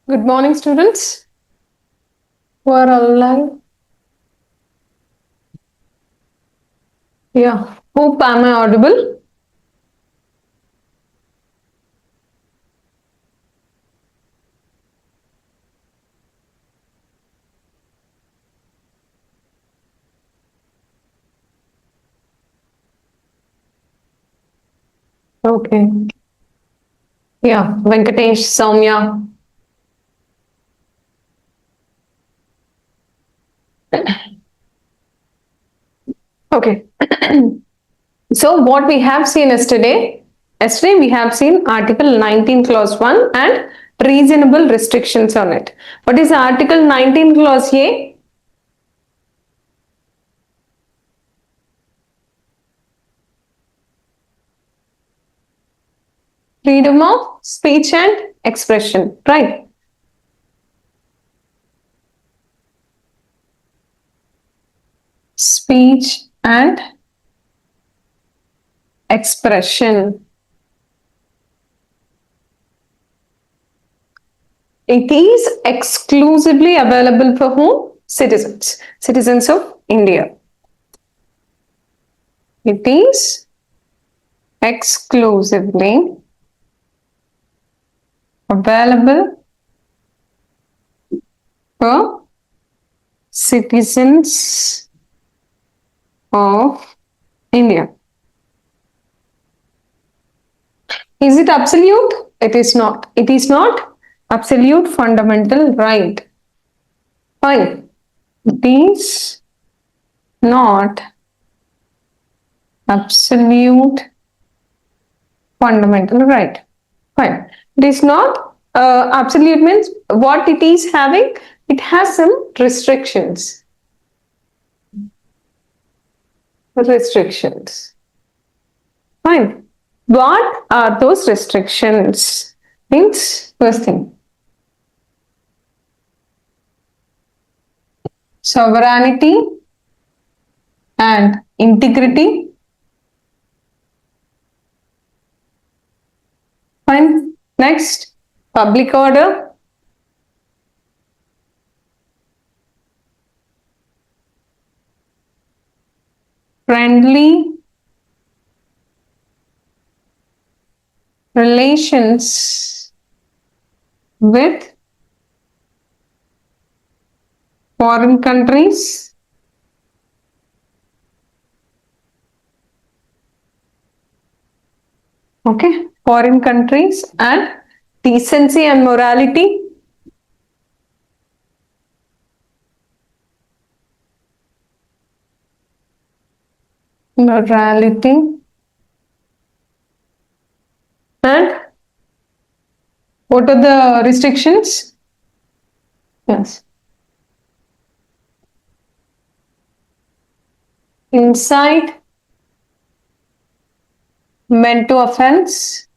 Good morning, students who are online. Yeah, hope am I audible? Okay. Yeah, Venkatesh, Soumya. Okay. So what we have seen yesterday we have seen Article 19 Clause 1 and reasonable restrictions on it. What is Article 19 Clause A? Freedom of speech and expression, right? Speech and expression. It is exclusively available for whom? Citizens. Citizens of India. It is exclusively available for citizens of India. Is it absolute? It is not. It is not absolute fundamental right. Fine. It is not absolute fundamental right. Fine. It is not absolute means what it is having, it has some restrictions. Restrictions. Fine. What are those restrictions? Means first thing. Sovereignty and integrity. Fine. Next, public order. Friendly relations with foreign countries. Okay, foreign countries and decency and morality. Morality and what are the restrictions? Yes. Incite men to offense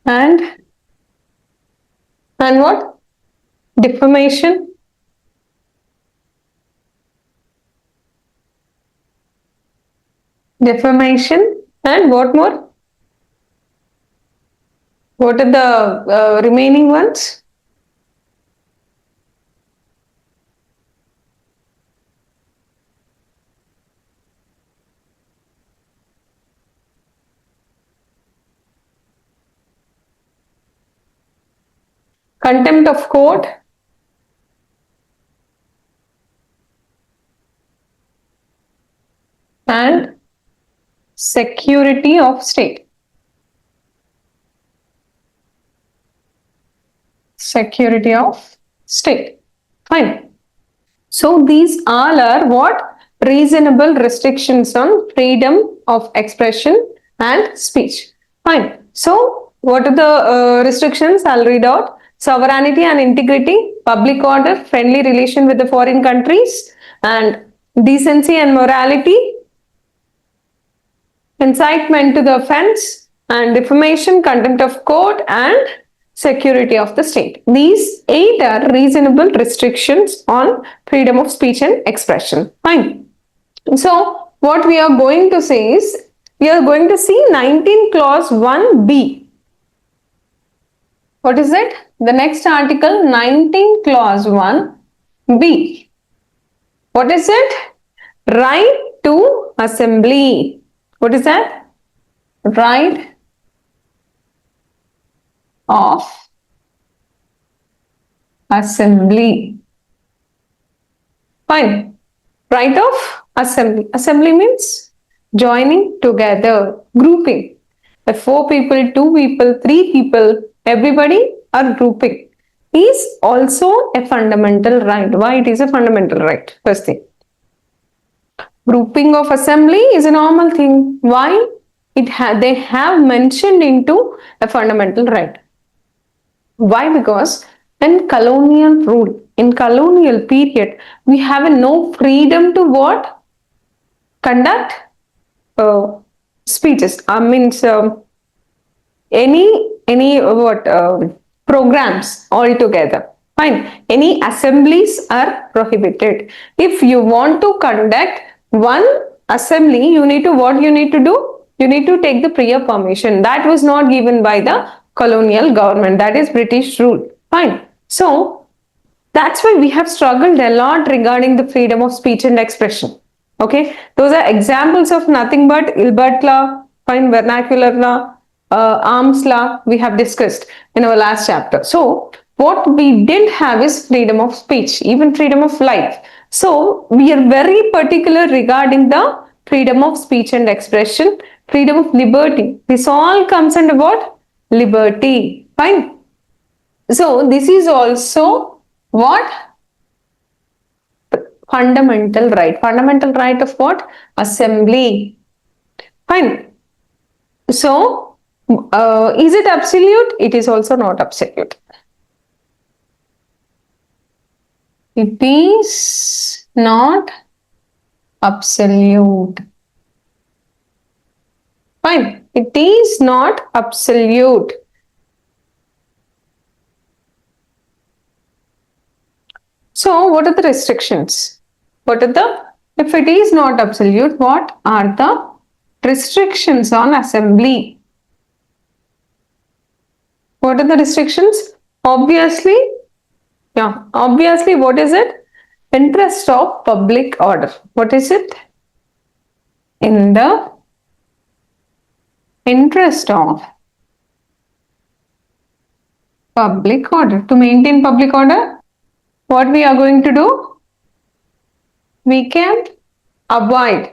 and what? Defamation. Defamation and what more? What are the remaining ones? Contempt of court and security of state. Security of state. Fine. So these all are what? Reasonable restrictions on freedom of expression and speech. Fine. So what are the restrictions? I'll read out. Sovereignty and integrity, public order, friendly relation with the foreign countries, and decency and morality, incitement to the offense, and defamation, contempt of court, and security of the state. These 8 are reasonable restrictions on freedom of speech and expression. Fine. So what we are going to say is, we are going to see 19 clause 1b. What is it? The next article, 19 clause 1b. What is it? Right to assembly. What is that? Right of assembly. Fine. Right of assembly. Assembly means joining together, grouping. If 4 people, 2 people, 3 people, everybody are grouping is also a fundamental right. Why it is a fundamental right? First thing. Grouping of assembly is a normal thing. Why? They have mentioned into a fundamental right. Why? Because in colonial period, we have no freedom to what? Conduct speeches. I means any what programs altogether. Fine. Any assemblies are prohibited. If you want to conduct one assembly, you need to what you need to do? You need to take the prior permission. That was not given by the colonial government. That is British rule. Fine. So that's why we have struggled a lot regarding the freedom of speech and expression. Okay, those are examples of nothing but Ilbert law, fine, vernacular law, arms law we have discussed in our last chapter. So what we didn't have is freedom of speech, even freedom of life. So we are very particular regarding the freedom of speech and expression, freedom of liberty. This all comes under what? Liberty. Fine. So this is also what? Fundamental right. Fundamental right of what? Assembly. Fine. So, is it absolute? It is also not absolute. It is not absolute. Fine. It is not absolute. So, what are the restrictions? If it is not absolute, what are the restrictions on assembly? What are the restrictions? Obviously, what is it? Interest of public order. What is it? In the interest of public order. To maintain public order, what we are going to do? We can avoid.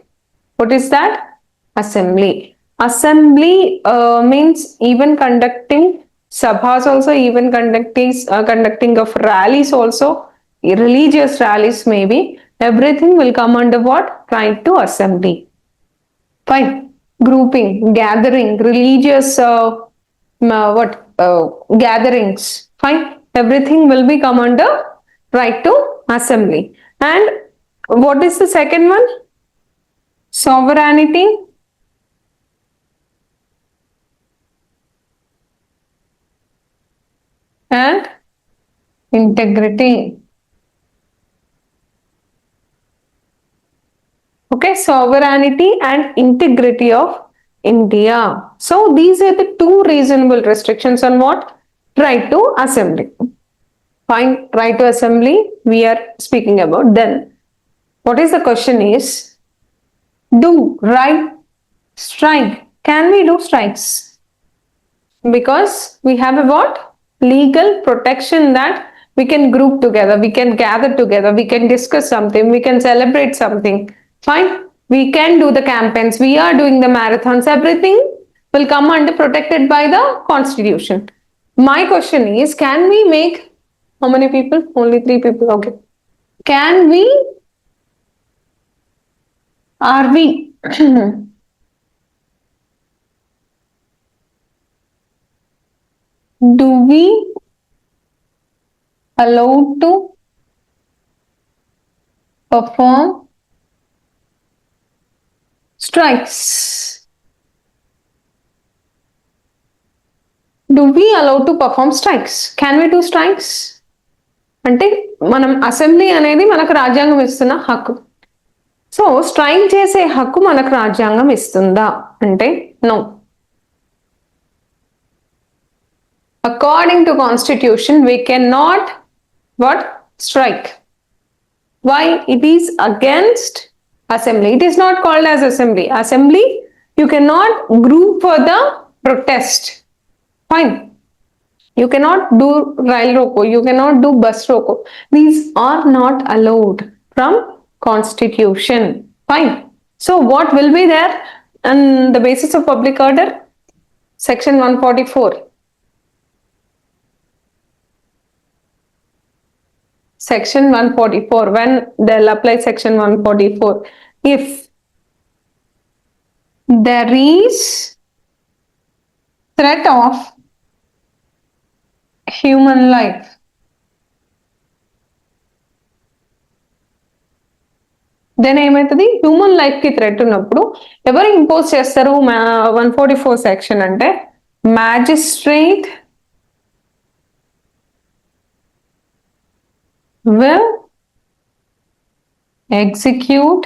What is that? Assembly. Assembly means even conducting sabhas also, even conducting of rallies also, religious rallies maybe. Everything will come under what? Right to assembly. Fine. Grouping, gathering, religious gatherings. Fine. Everything will be come under right to assembly. And what is the second one? Sovereignty and integrity. Okay, sovereignty and integrity of India. So these are the two reasonable restrictions on what? Right to assembly. Fine, right to assembly we are speaking about. Then what is the question is, do right strike? Can we do strikes? Because we have a what? Legal protection that we can group together, we can gather together, we can discuss something, we can celebrate something. Fine, we can do the campaigns, we are doing the marathons, everything will come under protected by the constitution. My question is, can we make how many people? Only 3 people. Okay. Can we? Are we? Do we allow to perform strikes? Do we allow to perform strikes? Can we do strikes? అంటే మనం assembly అనేది మనకు రాజ్యాంగం ఇస్తున్న హక్కు. So strike చేసే హక్కు మనకు రాజ్యాంగం ఇస్తుందా అంటే no. According to constitution, we cannot what? Strike. Why? It is against assembly. It is not called as assembly. Assembly, you cannot group for the protest. Fine. You cannot do rail roko. You cannot do bus roko. These are not allowed from constitution. Fine. So what will be there on the basis of public order? Section 144. Section 144. When they'll apply section 144, if there is threat of human life, then ఏమవుతుంది? Human life కి threat ఉన్నప్పుడు ఎవరు impose చేస్తారు 144 section అంటే magistrate will execute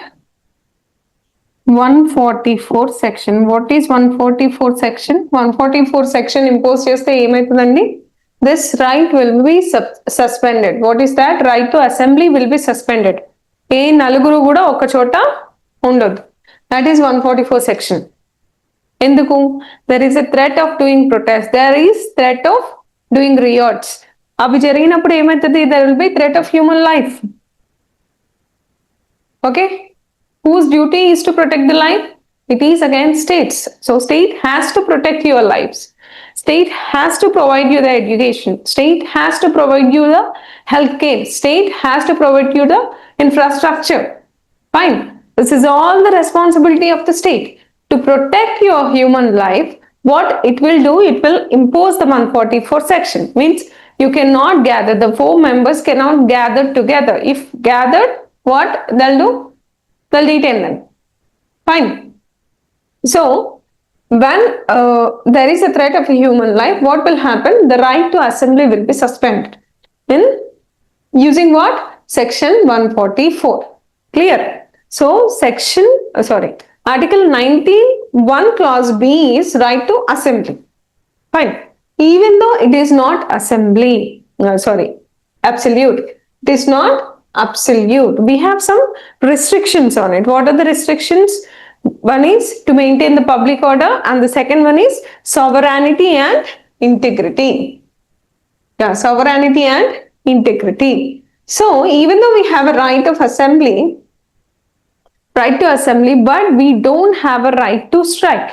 144 section. What is 144 section? 144 section impose చేస్తే ఏమవుతుందండి? This right will be suspended. What is that? Right to assembly will be suspended. ఏ నలుగురు కూడా ఒక చోట ఉండొద్దు. That is 144 section. ఎందుకు? There is a threat of doing protest. There is threat of doing riots. అవి జరిగినప్పుడు ఏమవుతుంది? There will be threat of human life. Okay? Whose duty is to protect the life? It is against states. So state has to protect your lives. State has to provide you the education. State has to provide you the health care. State has to provide you the infrastructure. Fine. This is all the responsibility of the state. To protect your human life, what it will do, it will impose the 144 section. Means you cannot gather, the 4 members cannot gather together. If gathered, what they'll do? They'll detain them. Fine. So, when there is a threat of human life, what will happen? The right to assembly will be suspended. In using what? Section 144. Clear? So, Article 19(1) clause B is right to assembly. Fine. Even though it is not absolute. It is not absolute. We have some restrictions on it. What are the restrictions? One is to maintain the public order, and the second one is sovereignty and integrity. Yeah, sovereignty and integrity. So, even though we have a right to assembly, but we don't have a right to strike.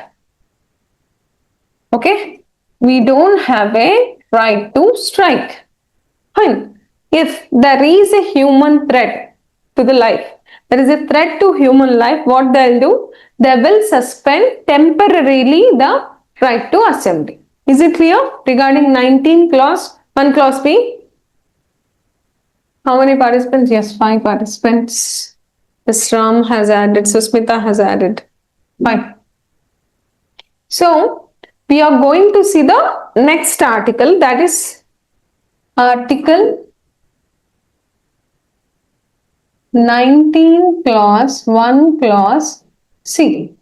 Okay? We don't have a right to strike. Fine. If there is a human threat to the life, there is a threat to human life, what they'll do? They will suspend temporarily the right to assembly. Is it clear regarding 19 clause 1 clause B? How many participants? Yes, 5 participants. Ms. Ram has added, Susmita has added. Fine. So, we are going to see the next article, that is Article 19 clause 1 clause C.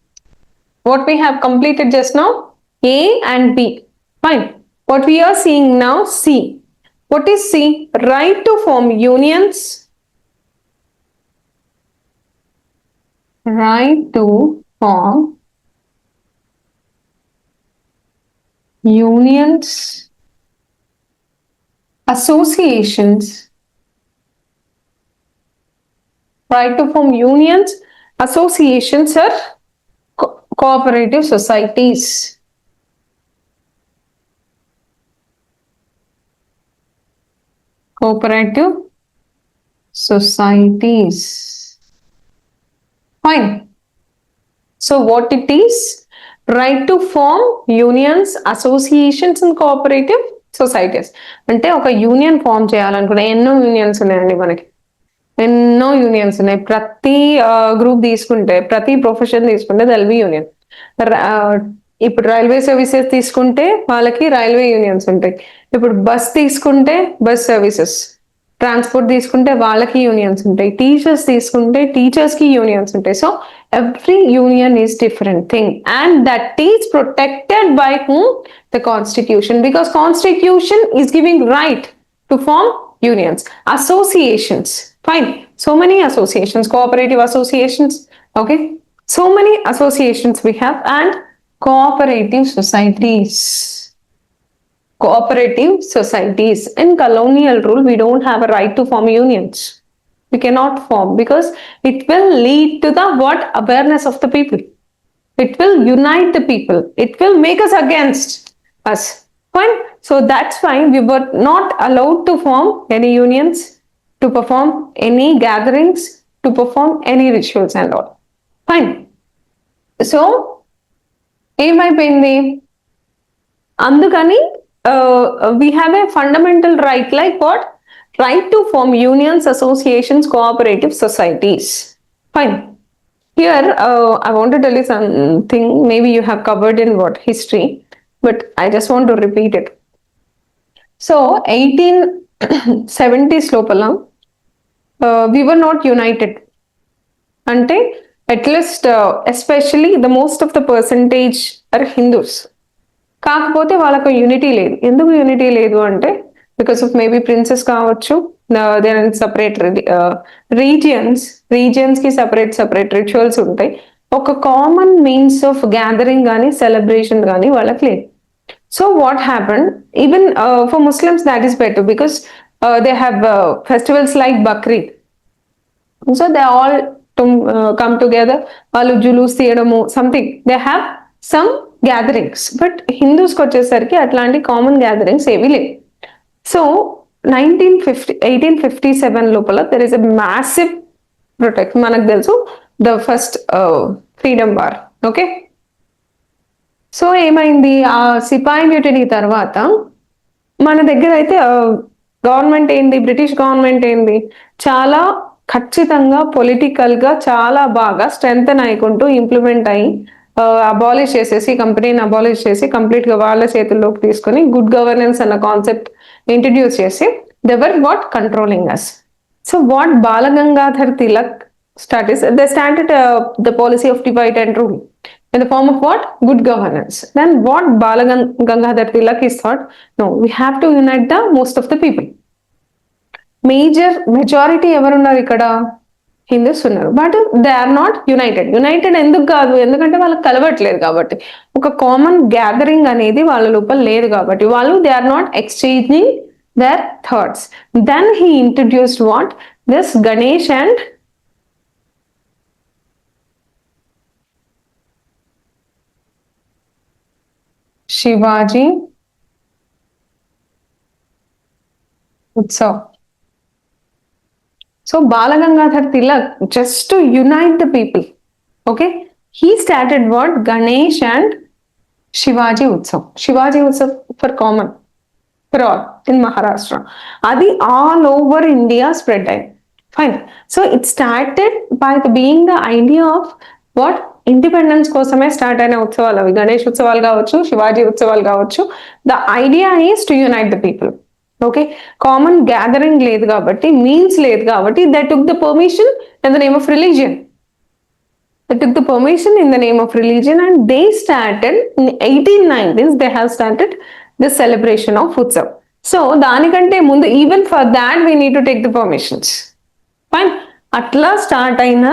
What we have completed just now? A and B. Fine. What we are seeing now? C. What is C? Right to form unions. Right to form unions, associations. Right to form unions, associations, or cooperative societies. Cooperative societies. Fine. So what it is? Right to form unions, associations and cooperative societies. అంటే ఒక union form చేయాలనుకున్నా ఎన్నో unions ఉన్నాయండి మనకి. ఎన్నో unions ఉన్నాయి. ప్రతి group తీసుకుంటే, ప్రతి ప్రొఫెషన్ తీసుకుంటే దెల్ బి యూనియన్. ఇప్పుడు రైల్వే సర్వీసెస్ తీసుకుంటే వాళ్ళకి రైల్వే యూనియన్స్ ఉంటాయి. ఇప్పుడు బస్ తీసుకుంటే బస్ సర్వీసెస్. ట్రాన్స్పోర్ట్ తీసుకుంటే వాళ్ళకి యూనియన్స్ ఉంటాయి, టీచర్స్ తీసుకుంటే టీచర్స్కి యూనియన్స్ ఉంటాయి. So every union is different thing and that is protected by whom? The constitution, because constitution is giving right to form unions. Associations, fine, so many associations, cooperative associations, okay, so many associations we have. And cooperative societies, cooperative societies in colonial rule we don't have a right to form unions. We cannot form because it will lead to the what? Awareness of the people. It will unite the people, it will make us against us, fine. So that's why we were not allowed to form any unions, to perform any gatherings, to perform any rituals and all, fine. So ఏమైపోయింది? అందుకని we have a fundamental right, like what? Right to form unions, associations, cooperative societies, fine. Here, I want to tell you something maybe you have covered in what? History, but I just want to repeat it. So, 1870s lopala, we were not united. Ante, at least, especially the most of the percentage are Hindus. కాకపోతే వాళ్ళకు unity లేదు. ఎందుకు unity లేదు అంటే because of maybe princes కావచ్చు, there are separate regions కి separate rituals ఉంటాయి. ఒక కామన్ మీన్స్ ఆఫ్ గ్యాదరింగ్ కానీ సెలబ్రేషన్ కానీ వాళ్ళకి లేదు. So what happened, even for Muslims that is better because they have festivals like Bakrid. So they all come together, వాళ్ళు జులూస్ తీయడము, something, they have some gatherings. But హిందూస్కి వచ్చేసరికి అట్లాంటి కామన్ గ్యాదరింగ్స్ ఏమీ లేవు. సో 1857 లోపల there is a massive protect. మనకు తెలుసు the first freedom war, okay. So ఏమైంది, ఆ సిపాయి మ్యూటినీ తర్వాత మన దగ్గర అయితే గవర్నమెంట్ ఏంది, బ్రిటిష్ గవర్నమెంట్ ఏంది, చాలా ఖచ్చితంగా పొలిటికల్ గా చాలా బాగా స్ట్రెంగ్తన్ అయ్యుకుంటూ ఇంప్లిమెంట్ అయ్యి అబాలిష్ చేసేసి, కంపెనీని అబాలిష్ చేసి కంప్లీట్ గా వాళ్ళ చేతుల్లోకి తీసుకొని గుడ్ గవర్నెన్స్ అన్న కాన్సెప్ట్ ఇంట్రడ్యూస్ చేసి they were what? Controlling us. So what Balgangadhar Tilak they started the policy of divide and rule in the form of what? Good governance. Then what Balagangadhar Tilak is thought? No, we have to unite the most of the people. Majority ఎవరున్నారు ఇక్కడ? హిందూస్ ఉన్నారు, but they are not united ఎందుకు కాదు? ఎందుకంటే వాళ్ళకి కలవట్లేదు కాబట్టి, ఒక కామన్ గ్యాదరింగ్ అనేది వాళ్ళ లోపల లేదు కాబట్టి, వాళ్ళు they are not exchanging their thoughts. Then he introduced what? This Ganesh and Shivaji Utsav. So Balagangadhar Tilak, just to unite the people, okay, he started what? Ganesh and Shivaji Utsav. Shivaji Utsav for common, for all in Maharashtra. Adi all over India spread out. Fine. So it started by being the idea of what? Independence కోసమే start అయిన ఉత్సవాలు అవి. గణేష్ ఉత్సవాలు కావచ్చు, శివాజీ ఉత్సవాలు కావచ్చు. The idea is to unite the people, okay. Common gathering లేదు కాబట్టి, మీన్స్ లేదు కాబట్టి, they took the permission in the name of religion. They took the permission in the name of religion and they started in 1890s, they have started the celebration of Utsav. So దానికంటే ముందు, even for that we need to take the permissions, fine. అట్లా start అయిన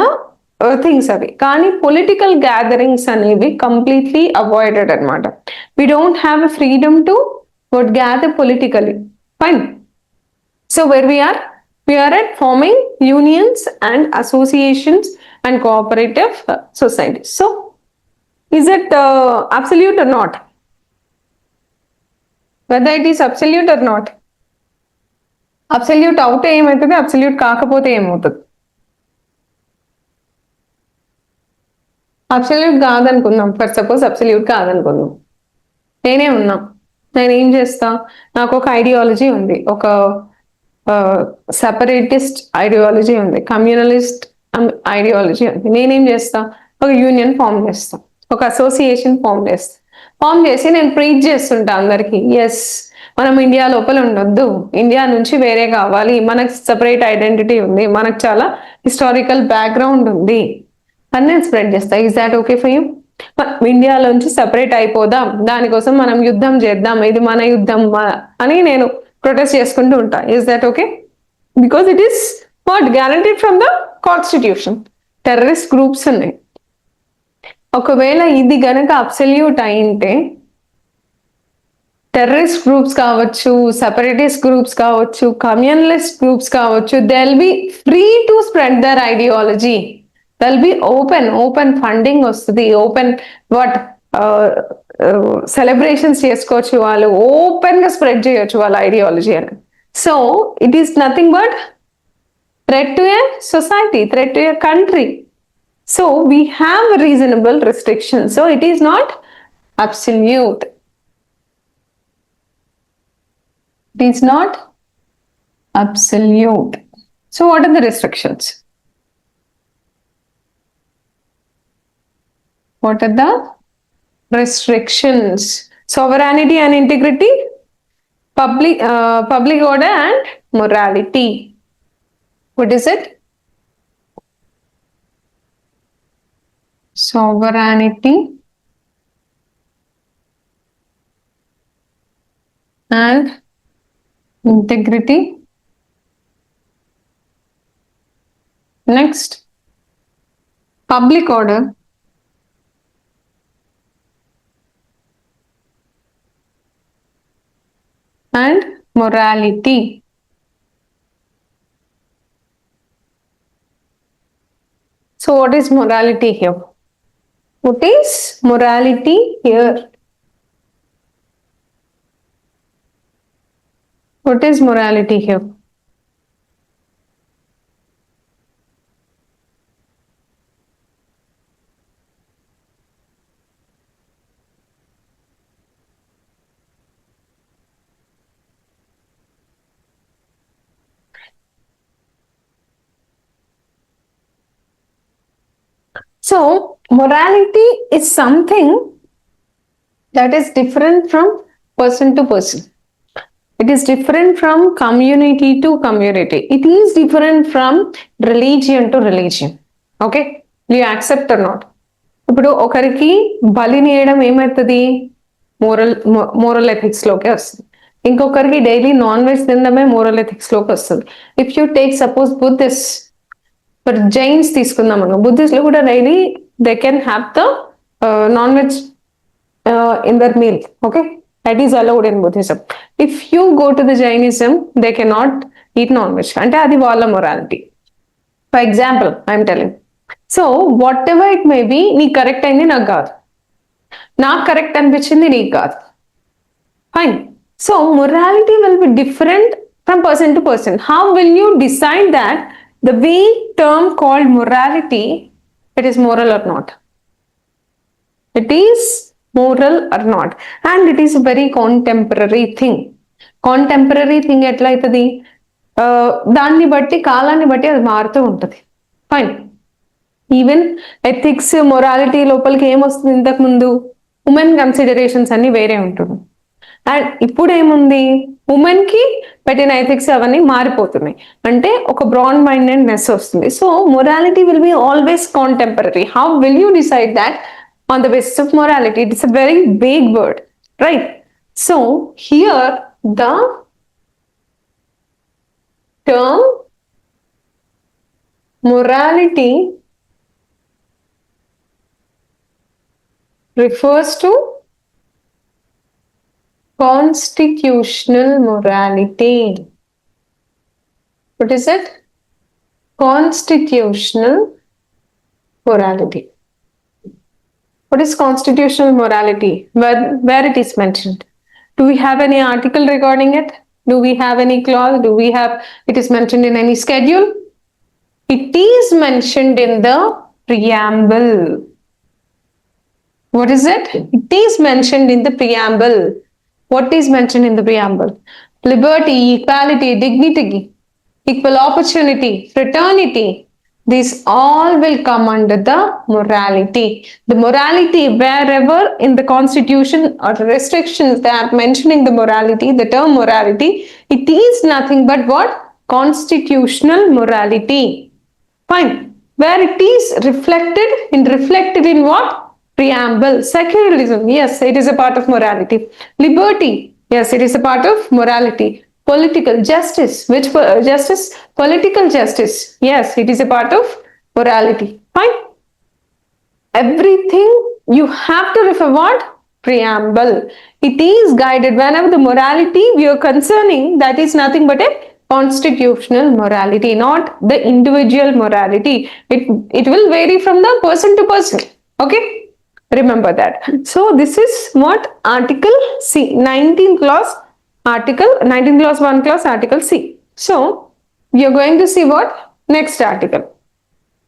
things అవి. కానీ political gatherings అనేవి completely avoided అనమాట. We don't have a freedom to what gather politically, fine. So where we are at forming unions and associations and cooperative societies. So is it absolute or not? Whether it is absolute or not? Absolute అవుతే ఏమవుతుంది, absolute కాకపోతే ఏమవుతుంది? Absolute కాదనుకుందాం, for suppose absolute కాదనుకుందాం. నేనే ఉన్నా, నేను ఏం చేస్తా? నాకు ఒక ఐడియాలజీ ఉంది, ఒక సెపరేటిస్ట్ ఐడియాలజీ ఉంది, కమ్యూనలిస్ట్ ఐడియాలజీ ఉంది. నేనేం చేస్తా? ఒక యూనియన్ ఫామ్ చేస్తా, ఒక అసోసియేషన్ ఫామ్ చేసి నేను ప్రీచ్ చేస్తుంటా అందరికి, ఎస్ మనం ఇండియా లోపల ఉండొద్దు, ఇండియా నుంచి వేరే కావాలి, మనకు సపరేట్ ఐడెంటిటీ ఉంది, మనకు చాలా హిస్టారికల్ బ్యాక్గ్రౌండ్ ఉంది అని నేను స్ప్రెడ్ చేస్తాను. Is that okay for you? ఇండియాలోంచి సపరేట్ అయిపోదాం, దానికోసం మనం యుద్ధం చేద్దాం, ఇది మన యుద్ధం అని నేను ప్రొటెస్ట్ చేసుకుంటూ ఉంటా. Is that okay? Because it is what guaranteed from the constitution. Terrorist groups ఉన్నాయి. ఒకవేళ ఇది గనక అబ్సల్యూట్ అయింటే టెర్రరిస్ట్ గ్రూప్స్ కావచ్చు, సెపరేటిస్ట్ గ్రూప్స్ కావచ్చు, కమ్యూనలిస్ట్ గ్రూప్స్ కావచ్చు, they will be free to spread their ideology. They'll be open funding వస్తుంది, open what celebrations చేసుకోవచ్చు, వాళ్ళు ఓపెన్ గా స్ప్రెడ్ చేయొచ్చు వాళ్ళ ఐడియాలజీ అని. So it is nothing but threat to a society, threat to a country. So we have reasonable restrictions. So it is not absolute. It is not absolute. So what are the restrictions? What are the restrictions? Sovereignty and integrity, public order and morality. What is it? Sovereignty and integrity. Next, public order and morality. So what is morality here? What is morality here? What is morality here? So morality is something that is different from person to person. It is different from community to community. It is different from religion to religion. Okay? You accept or not? ఇప్పుడు ఒకరికి బలిని వేయడం ఏమవుతుంది? Moral ethics లోకి వస్తుంది. ఇంకొకరికి daily non veg తినడమే moral ethics లోకి వస్తుంది. If you take suppose Buddhist, for Jains తీసుకుందాం మనం, బుద్ధిస్ట్ లో కూడా daily they can have the non veg in their meal. Okay, that is allowed in Buddhism. If you go to the Jainism, they cannot eat non-veg. Ante adi valla morality. For example, I am telling. So whatever it may be, nee correct ayindi నాకు కాదు, నాకు correct అనిపించింది నీకు కాదు. Fine. So morality will be different from person to person. How will you decide that the vague term called morality, it is moral or not? It is moral or not, and it is a very contemporary thing. Contemporary thing ఎట్లా అవుతుంది? దాన్ని బట్టి కాలాన్ని బట్టి అది మారుతూ ఉంటుంది. Fine. Even ethics morality లోపలికి ఏమొస్తుంది? ఇంతకు ముందు ఉమెన్ కన్సిడరేషన్స్ అన్ని వేరే ఉంటుంది, అండ్ ఇప్పుడు ఏముంది? ఉమెన్ కి పెట్టిన ఎథిక్స్ అవన్నీ మారిపోతున్నాయి, అంటే ఒక బ్రాడ్ మైండెడ్నెస్ వస్తుంది. So morality will be always contemporary. How will you decide that on the basis of morality? It's a very vague word, right? So here the term morality refers to constitutional morality. What is it? Constitutional morality. What is constitutional morality? Where it is mentioned? Do we have any article regarding it? Do we have any clause? Do we have it is mentioned in any schedule? It is mentioned in the preamble. What is it? It is mentioned in the preamble. What is mentioned in the preamble? Liberty, equality, dignity, equal opportunity, fraternity, These all will come under the morality. The morality, wherever in the constitution or restrictions they are mentioning the morality, the term morality, it is nothing but what? Constitutional morality. Fine. Where it is reflected in what? Preamble. Secularism, yes, it is a part of morality. Liberty, yes, it is a part of morality. Political justice, which justice? Political justice, yes, it is a part of morality. Fine. Everything you have to refer what? Preamble. It is guided whenever the morality we are concerning, that is nothing but a constitutional morality, not the individual morality. It will vary from the person to person. Okay? Remember that. So this is what Article C, 19th clause, Article 19th clause 1 clause, Article C. So we are going to see what? Next article.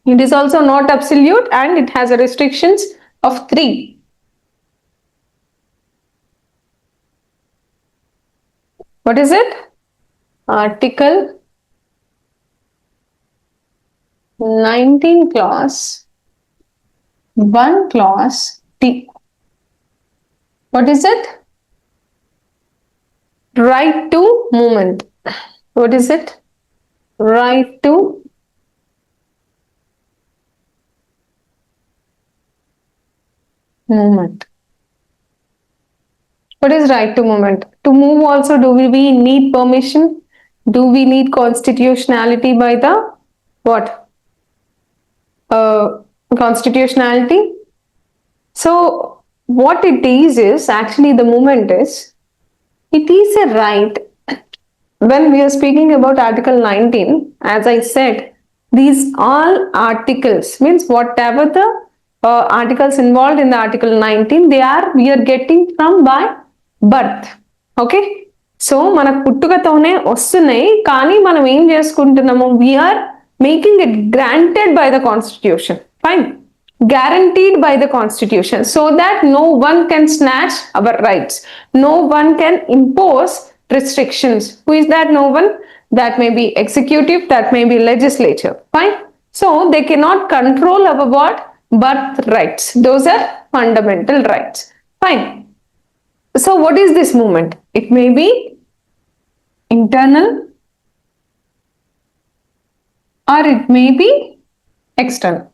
It is also not absolute and it has a restrictions of 3. What is it? Article 19 clause 1 clause T. What is it? Right to movement. What is it? Right to movement. What is right to movement? To move also, do we need permission? Do we need constitutionality by the what? Constitutionality? So what it is actually the movement is, it is a right. When we are speaking about Article 19, as I said, these all articles means whatever the articles involved in the Article 19, we are getting from by birth. Okay? So మనకు పుట్టుకతోనే వస్తున్నాయి, కానీ మనం ఏం చేసుకుంటున్నాము? We are making it granted by the constitution. Fine. Guaranteed by the constitution so that no one can snatch our rights, no one can impose restrictions. Who is that no one? That may be executive, that may be legislature. Fine. So they cannot control our what? Birth rights. Those are fundamental rights. Fine. So what is this movement? It may be internal or it may be external.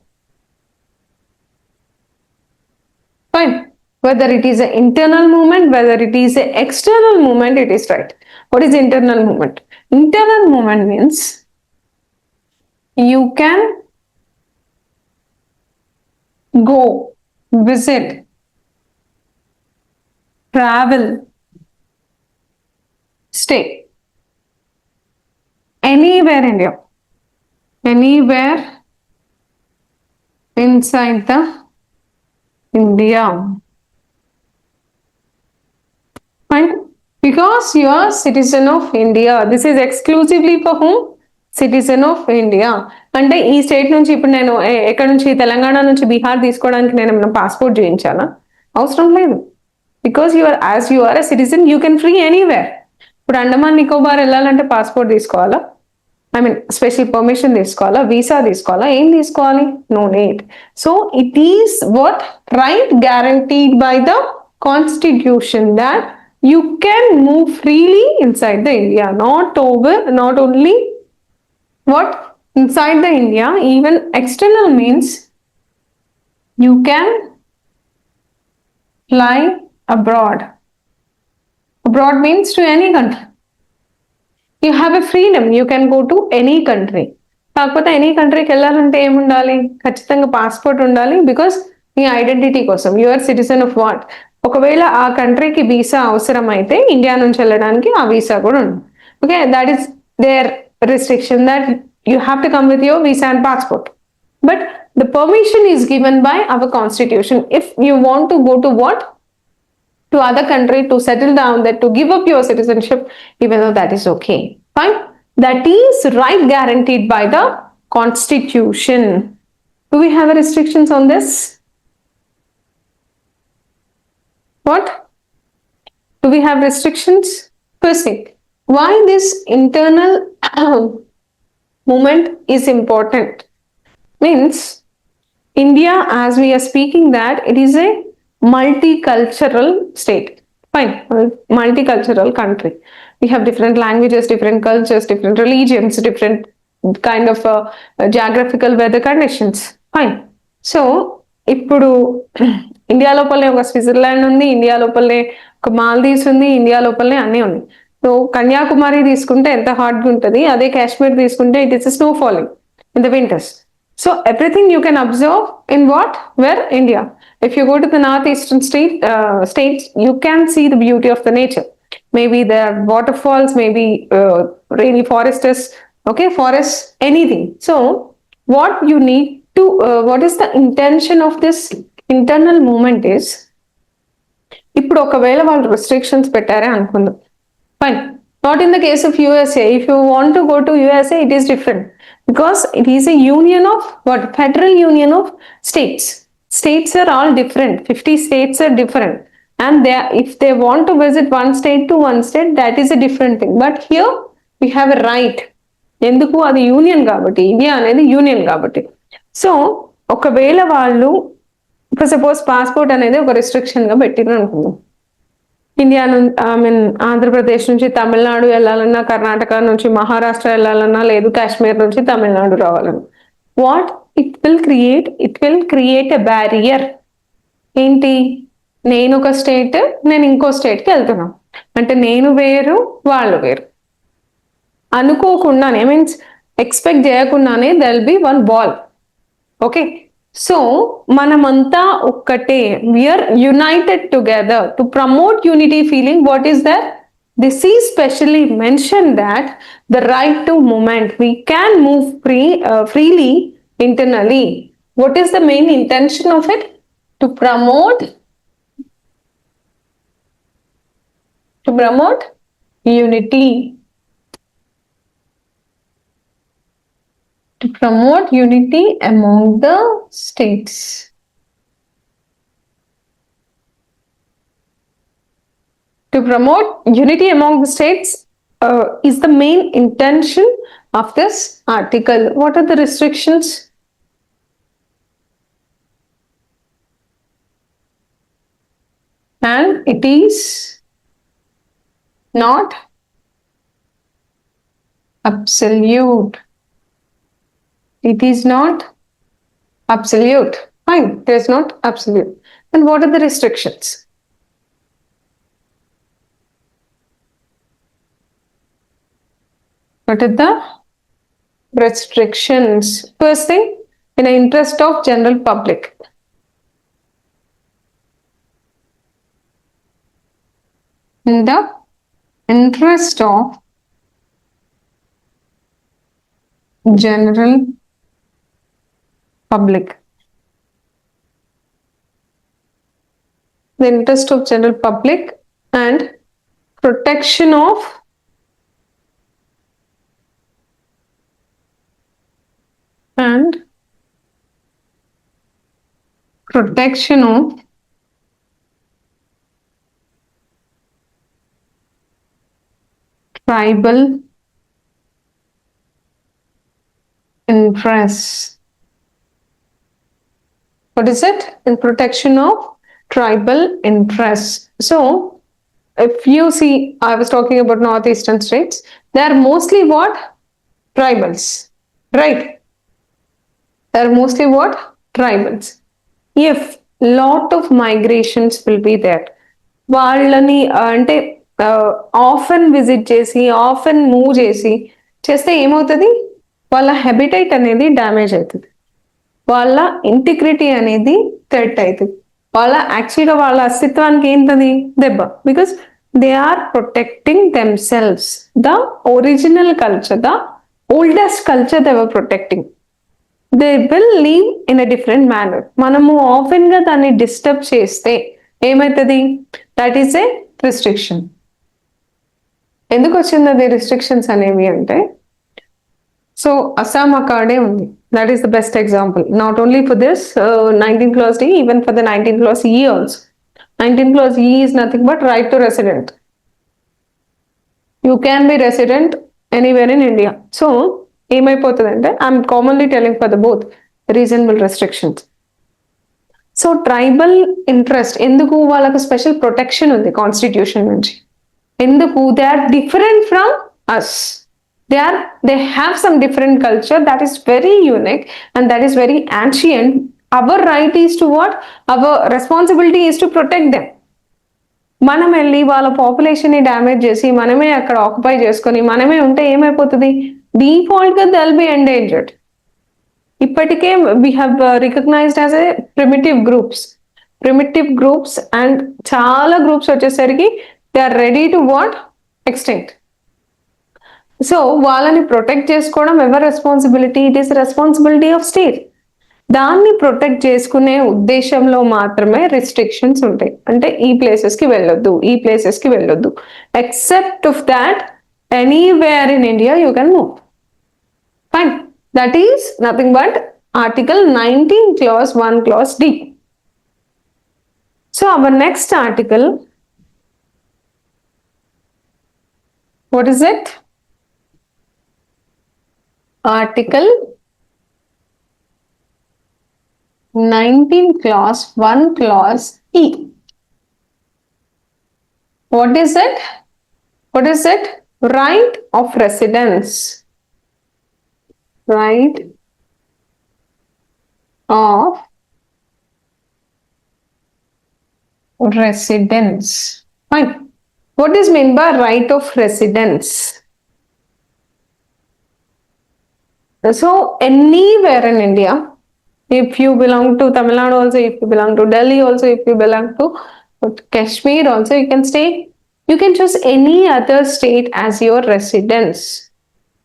Fine. Whether it is an internal movement, whether it is an external movement, it is right. What is internal movement? Internal movement means you can go, visit, travel, stay anywhere in India, anywhere inside the India. Fine. Because you are citizen of India. This is exclusively for whom? Citizen of India. అంటే ఈ state నుంచి ఇప్పుడు నేను ఎక్కడ నుంచి తెలంగాణ నుంచి బీహార్ తీసుకోవడానికి నేను ఏమైనా పాస్పోర్ట్ చేయించాలా? అవసరం లేదు. Because you are a citizen, you can free anywhere. ఇప్పుడు అండమాన్ నికోబార్ వెళ్ళాలంటే పాస్పోర్ట్ తీసుకోవాలా? I mean, special permission తీసుకోవాలా? వీసా తీసుకోవాలా? ఏం తీసుకోవాలి? No need. So it is what? Right guaranteed by the constitution that you can move freely inside the India. Not only what? Inside the India, even external means you can fly abroad. Abroad means to any country. You have a freedom, you can go to any country. కాకపోతే any కంట్రీకి వెళ్ళాలంటే ఏముండాలి? ఖచ్చితంగా passport ఉండాలి. Because me identity కోసం you're citizen of what. ఒకవేళ ఆ కంట్రీకి వీసా అవసరం అయితే ఇండియా నుంచి వెళ్ళడానికి ఆ వీసా కూడా ఉంది. Okay, that is there restriction that you have to come with your visa and passport. But the permission is given by our constitution. If you want to go to what? To other country to settle down, that to give up your citizenship, even though that is okay. Fine. That is right guaranteed by the constitution. Do we have restrictions on this? What? Do we have restrictions? First thing, why this internal movement is important? Means India, as we are speaking, that it is a multicultural state. Fine, multicultural country. We have different languages, different cultures, different religions, different kind of geographical weather conditions. Fine. So ఇప్పుడు India లోపలనే ఒక Switzerland ఉంది, India లోపలనే ఒక మాల్దీవ్స్ ఉంది, India లోపలనే అన్నీ ఉన్నాయి. సో కన్యాకుమారి తీసుకుంటే ఎంత హాట్గా ఉంటుంది, అదే కాశ్మీర్ తీసుకుంటే it is snow falling in the winters. So everything you can observe in what? Where? India. If you go to the northeastern states, you can see the beauty of the nature. Maybe there are waterfalls, maybe rainy forests, okay, forests, anything. So what you need to, what is the intention of this internal movement is, ఇప్పుడు ఒకవేళ వాళ్ళు restrictions పెట్టారే అనుకుందాం, fine. Not in the case of USA. If you want to go to USA, it is different because it is a union of what? Federal union of states. States are all different. 50 states are different. And they are, if they want to visit one state to one state, that is a different thing. But here we have a right. ఎందుకు అది union కాబట్టి, India అనేది union కాబట్టి. So ఒకవేళ వాళ్ళు suppose passport అనేది ఒక రిస్ట్రిక్షన్గా పెట్టిన అనుకుందాం, ఇండియా నుంచి ఆంధ్రప్రదేశ్ నుంచి తమిళనాడు వెళ్ళాలన్నా, కర్ణాటక నుంచి మహారాష్ట్ర వెళ్ళాలన్నా, లేదు కాశ్మీర్ నుంచి తమిళనాడు రావాలన్నా, what it will create a barrier. ఏంటి? నేను ఒక స్టేట్, నేను ఇంకో స్టేట్కి వెళ్తున్నాను అంటే నేను వేరు, వాళ్ళు వేరు. అనుకోకుండానే, మీన్స్ ఎక్స్పెక్ట్ చేయకుండానే there will be one wall. Okay, so మనమంతా ఒక్కటే, we are united together to promote unity feeling. What is that? This is specially mentioned that the right to movement, we can move freely internally. What is the main intention of it? To promote unity. To promote unity among the states. To promote unity among the states is the main intention of this article. What are the restrictions? And it is not absolute. It is not absolute. Fine, it is not absolute. And what are the restrictions? What are the restrictions? First thing, in the interest of general public. In the interest of general public. The interest of general public and protection of tribal interests. What is it? In protection of tribal interests. So if you see, I was talking about northeastern states, they are mostly what? Tribals, right? They are mostly what? Tribals. If lot of migrations will be there, వాళ్ళని అంటే often visit చేసి, often move చేస్తే ఏమవుతుంది? వాళ్ళ habitat అనేది damage అవుతుంది, వాళ్ళ integrity అనేది థ్రెట్ అవుతుంది, యాక్చువల్గా వాళ్ళ అస్తిత్వానికి ఏంటది? దెబ్బ. Because they are protecting themselves, the original culture, the oldest culture they were protecting. They will leave in a different manner. మనము ఆఫెన్ గా దాన్ని డిస్టర్బ్ చేస్తే ఏమవుతుంది? That is a restriction. ఎందుకు వచ్చింది అది రిస్ట్రిక్షన్స్ అనేవి అంటే, సో అస్సాం అకాడే ఉంది, that is the best example. Not only for this 19 clause D, even for the 19 clause E also. 19 clause E is nothing but right to resident. You can be resident anywhere in India. So ఏమైపోతుంది అంటే, I'm commonly telling for the both, reasonable restrictions. So tribal interest ఎందుకు, వాళ్ళకు special protection ఉంది constitution నుంచి. ఎందుకు? They are different from us. They have some different culture that is very unique and that is very ancient. Our right is to what? Our responsibility is to protect them. మనం వెళ్ళి వాళ్ళ population ని damage చేసి మనమే అక్కడ occupy చేసుకొని మనమే ఉంటే ఏమైపోతుంది? డిఫాల్ట్ గా దే విల్ బి ఎండేంజర్డ్. ఇప్పటికే we have recognized as a primitive groups and చాలా గ్రూప్స్ వచ్చేసరికి they are ready to what? Extinct. So వాళ్ళని ప్రొటెక్ట్ చేసుకోవడం ఎవరి responsibility? It is responsibility of state. దాన్ని ప్రొటెక్ట్ చేసుకునే ఉద్దేశంలో మాత్రమే రిస్ట్రిక్షన్స్ ఉంటాయి. అంటే ఈ ప్లేసెస్ కి వెళ్ళొద్దు, ఈ ప్లేసెస్ కి వెళ్ళొద్దు. Except of that anywhere in India you can move. Fine. That is nothing but Article 19 Clause 1 Clause D. So our next article, what is it? Article 19 Clause 1 Clause E. What is it? What is it? Right of residence. Right of residence. Fine. What is meant by right of residence? So anywhere in India, if you belong to Tamil Nadu also, if you belong to Delhi also, if you belong to Kashmir also, you can stay. You can choose any other state as your residence.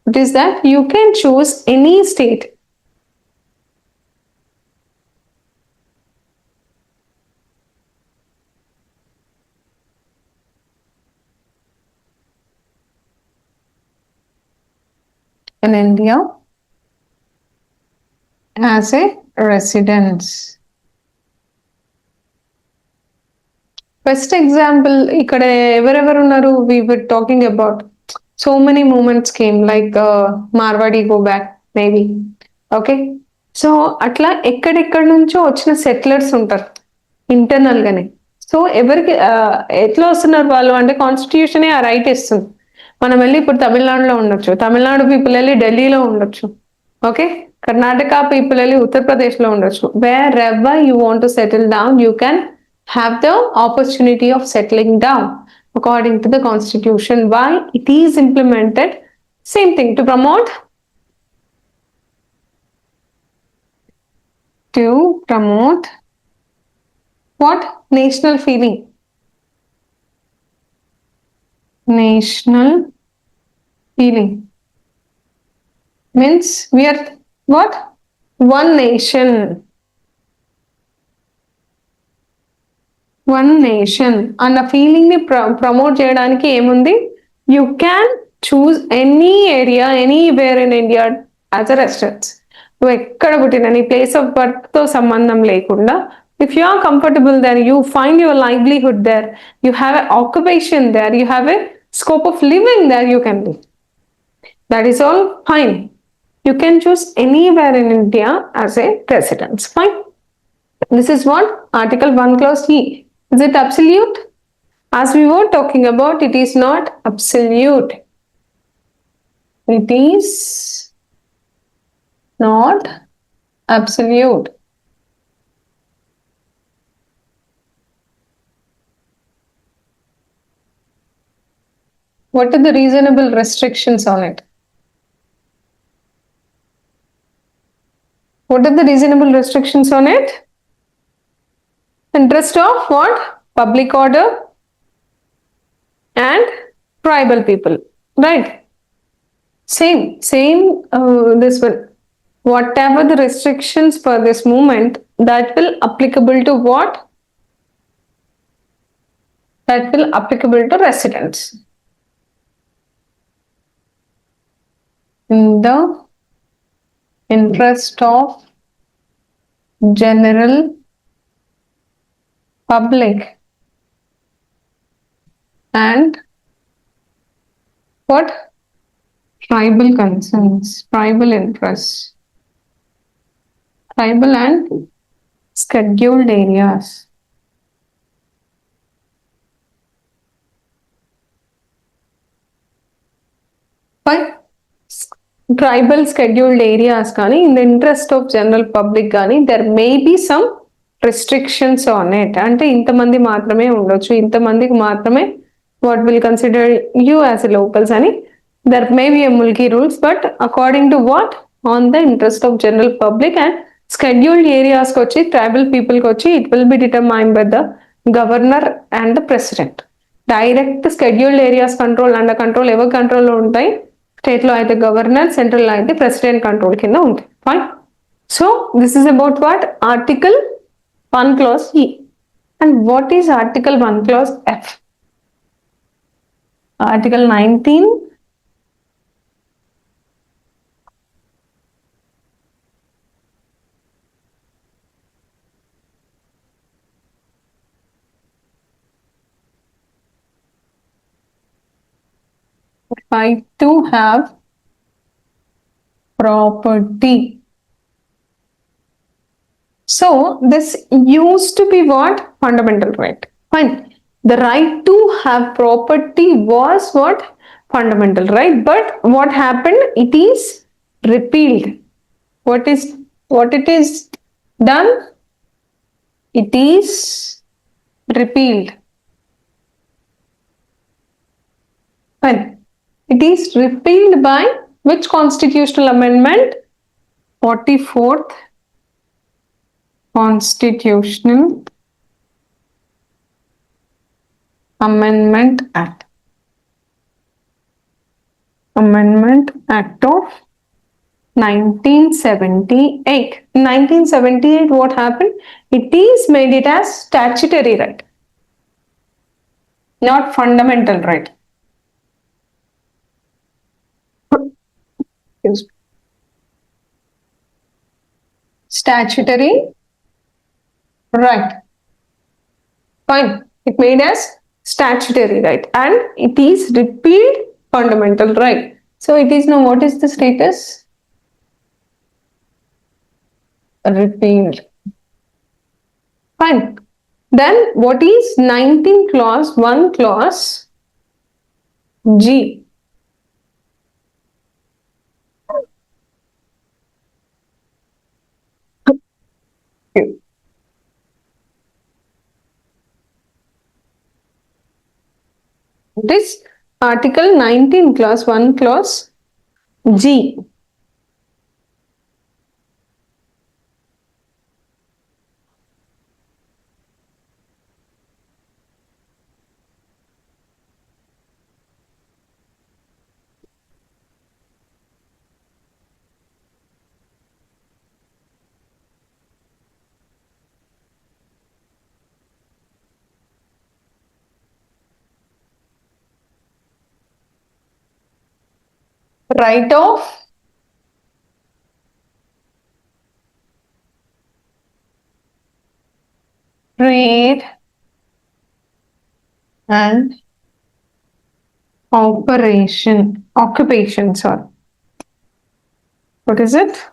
What is that? You can choose any state. In India as a residence. Best example, ఇక్కడ ఎవరెవరు ఉన్నారు? We were talking about so many movements came like Marwadi go back maybe. Okay. So అట్లా ఎక్కడెక్కడ నుంచో వచ్చిన settlers ఉంటారు internal గానే. So ఎవరికి ఎట్లా వస్తున్నారు వాళ్ళు అంటే కాన్స్టిట్యూషనే ఆ రైట్ ఇస్తుంది. మనం వెళ్ళి ఇప్పుడు తమిళనాడులో ఉండొచ్చు, తమిళనాడు పీపుల్ వెళ్ళి ఢిల్లీలో ఉండొచ్చు, ఓకే, కర్ణాటక పీపుల్ వెళ్ళి ఉత్తరప్రదేశ్లో ఉండొచ్చు. Wear ever you want to settle down you can have the opportunity of settling down according to the constitution. Why it is implemented? Same thing, to promote what? National feeling. National feeling means we are what? One nation. One nation అన్న feeling ని promote చేయడానికి ఏముంది? You can choose any area anywhere in India as a residence. నువ్వు ఎక్కడ పుట్టినా నీ place of birth తో సంబంధం లేకుండా, if you are comfortable there, you find your livelihood there, you have a occupation there, you have a scope of living there, you can live. That is all fine. You can choose anywhere in India as a residence. Fine. This is what? Article 1 Clause E. Is it absolute? As we were talking about, it is not absolute. It is not absolute. What are the reasonable restrictions on it? What are the reasonable restrictions on it? Interest of what? Public order and tribal people, right? Same this one. Whatever the restrictions for this movement, that will applicable to what? That will applicable to residents. In the interest of general public and what? Tribal concerns, tribal interests. Tribal and scheduled areas. Fine. Tribal scheduled areas కానీ in the interest of general public కానీ there may be some restrictions on it. అంటే ఇంతమంది మాత్రమే ఉండొచ్చు, ఇంతమందికి మాత్రమే what will consider you as a locals అని there may be a mulki rules, but according to what, on the interest of general public and scheduled areas కి వచ్చి tribal people కి వచ్చి it will be determined by the governor and the president. Direct scheduled areas control under control ఎవరి కంట్రోల్లో ఉంటాయి? స్టేట్లో అయితే governor, సెంట్రల్లో అయితే ప్రెసిడెంట్ కంట్రోల్ కింద ఉంటాయి. Fine. So this is about what article 1 clause E. And what is article 1 clause F? Article 19 right to have property. So this used to be what? Fundamental right. Fine. The right to have property was what? Fundamental right. But what happened? It is repealed. What it is done? It is repealed. Fine. It is repealed by which constitutional amendment? 44th Constitutional Amendment Act. Amendment Act of 1978. In 1978, what happened? It is made it as statutory right, not fundamental right. Statutory right. Fine. It made as statutory right and it is repealed fundamental right. So it is now, what is the status? Repealed. Fine. Then what is 19 clause 1 clause G? This article 19 clause 1 clause G. Right of trade and occupation, sorry. What is it?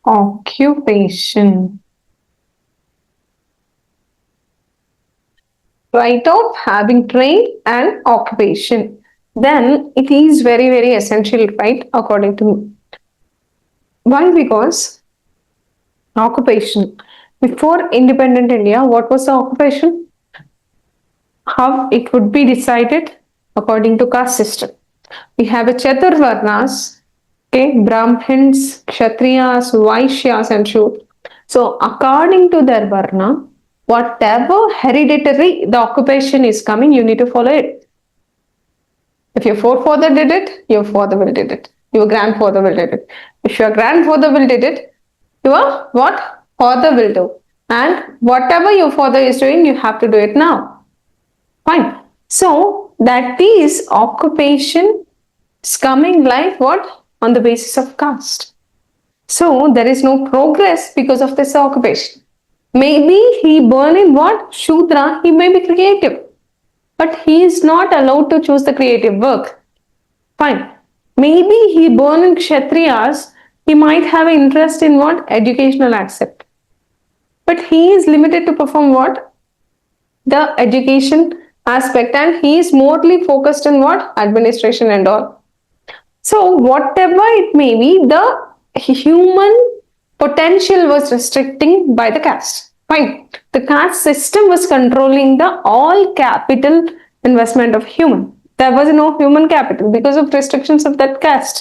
Occupation. Right of having trade and occupation. Then it is very, very essential right according to me. Why? Because occupation. Before independent India, what was the occupation? How it would be decided? According to caste system. We have a Chaturvarnas, okay, Brahmins, Kshatriyas, Vaishyas and Shudras. So according to their Varna, whatever hereditary the occupation is coming, you need to follow it. If your forefather did it, your father will did it. Your grandfather will did it. If your grandfather will did it, your what? Father will do. And whatever your father is doing, you have to do it now. Fine. So that is occupation is coming like what? On the basis of caste. So there is no progress because of this occupation. Maybe he born in what? Shudra, he may be creative. But he is not allowed to choose the creative work. Fine. Maybe he born in Kshatriyas, He might have an interest in what? Educational aspect. But he is limited to perform what? The education aspect, and he is morely focused on what? Administration and all. So, whatever it may be, the human potential was restricting by the caste. Fine. The caste system was controlling the all capital investment of human. There was no human capital because of restrictions of that caste.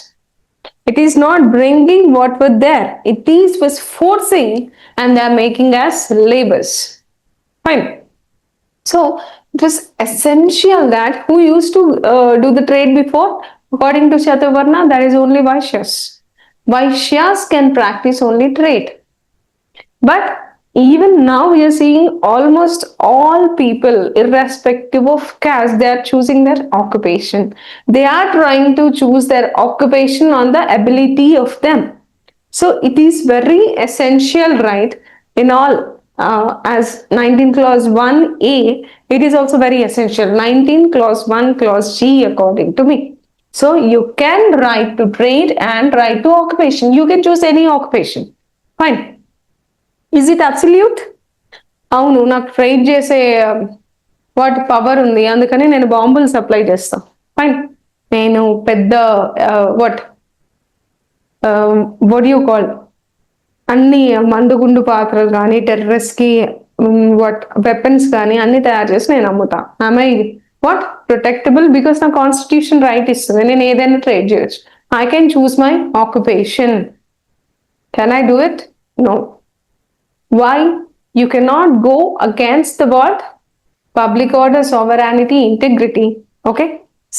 It is not bringing what was there. It is was forcing, and they are making us labors. Fine. So it was essential that who used to do the trade before? According to Chatuvarna, that is only Vaishyas. Vaishyas can practice only trade. But even now we are seeing almost all people, irrespective of caste, they are choosing their occupation. They are trying to choose their occupation on the ability of them. So it is very essential, right? In all, as 19 clause 1a, it is also very essential. 19 clause 1 clause g, according to me. So you can write to trade and write to occupation. You can choose any occupation. Fine. Is it absolute? అవును, నాకు trade చేసే వాటి power ఉంది, అందుకని నేను బాంబులు supply చేస్తాను. Fine. నేను పెద్ద వాట్ యూ కాల్ అన్ని మందుగుండు పాత్రలు కానీ టెర్రరిస్ట్కి వాట్ వెపన్స్ కానీ అన్ని తయారు చేసి నేను అమ్ముతా. ఐ వాట్ ప్రొటెక్టబుల్ బికాస్ నా కాన్స్టిట్యూషన్ రైట్ ఇస్తుంది, నేను ఏదైనా ట్రేడ్ చేయొచ్చు. I can choose my occupation. Can I do it? No. Why? You cannot go against the what? Public order, sovereignty, integrity. Okay.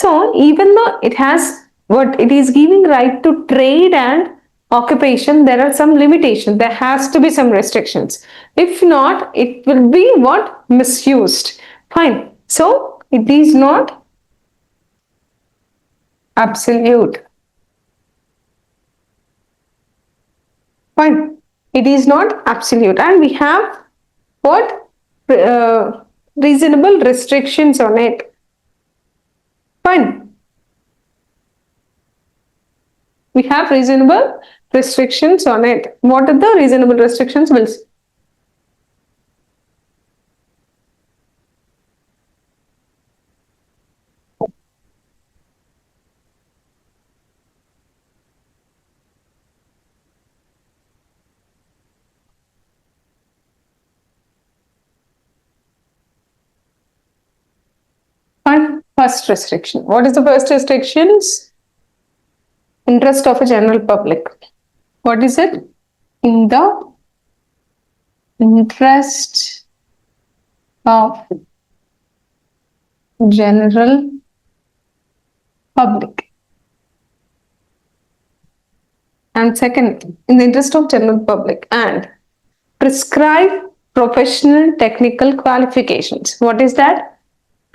So even though it has what it is giving right to trade and occupation, there are some limitations. There has to be some restrictions. If not, it will be what? Misused. Fine. So it is not absolute. Fine. It is not absolute, and we have what? Reasonable restrictions on it. Fine. We have reasonable restrictions on it. What are the reasonable restrictions? We'll see. Fine. First restriction. What is the first restrictions? Interest of a general public. What is it? In the interest of general public. And second, in the interest of general public, and prescribe professional technical qualifications. What is that?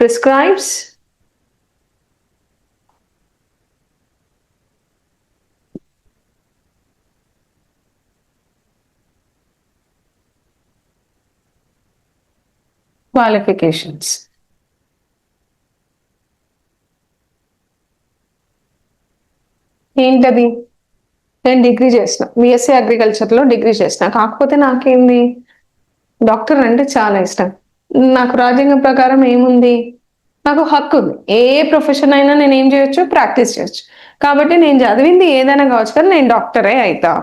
Prescribes qualifications. ఏంటది? నేను degree చేసిన, BSc అగ్రికల్చర్లో degree చేసిన, కాకపోతే నాకేంది doctor అంటే చాలా ఇష్టం. నాకు రాజ్యాంగం ప్రకారం ఏముంది? నాకు హక్కు ఉంది. ఏ ప్రొఫెషన్ అయినా నేను ఏం చేయొచ్చు? ప్రాక్టీస్ చేయొచ్చు. కాబట్టి నేను చదివింది ఏదైనా కావచ్చు, కానీ నేను డాక్టరే అవుతా.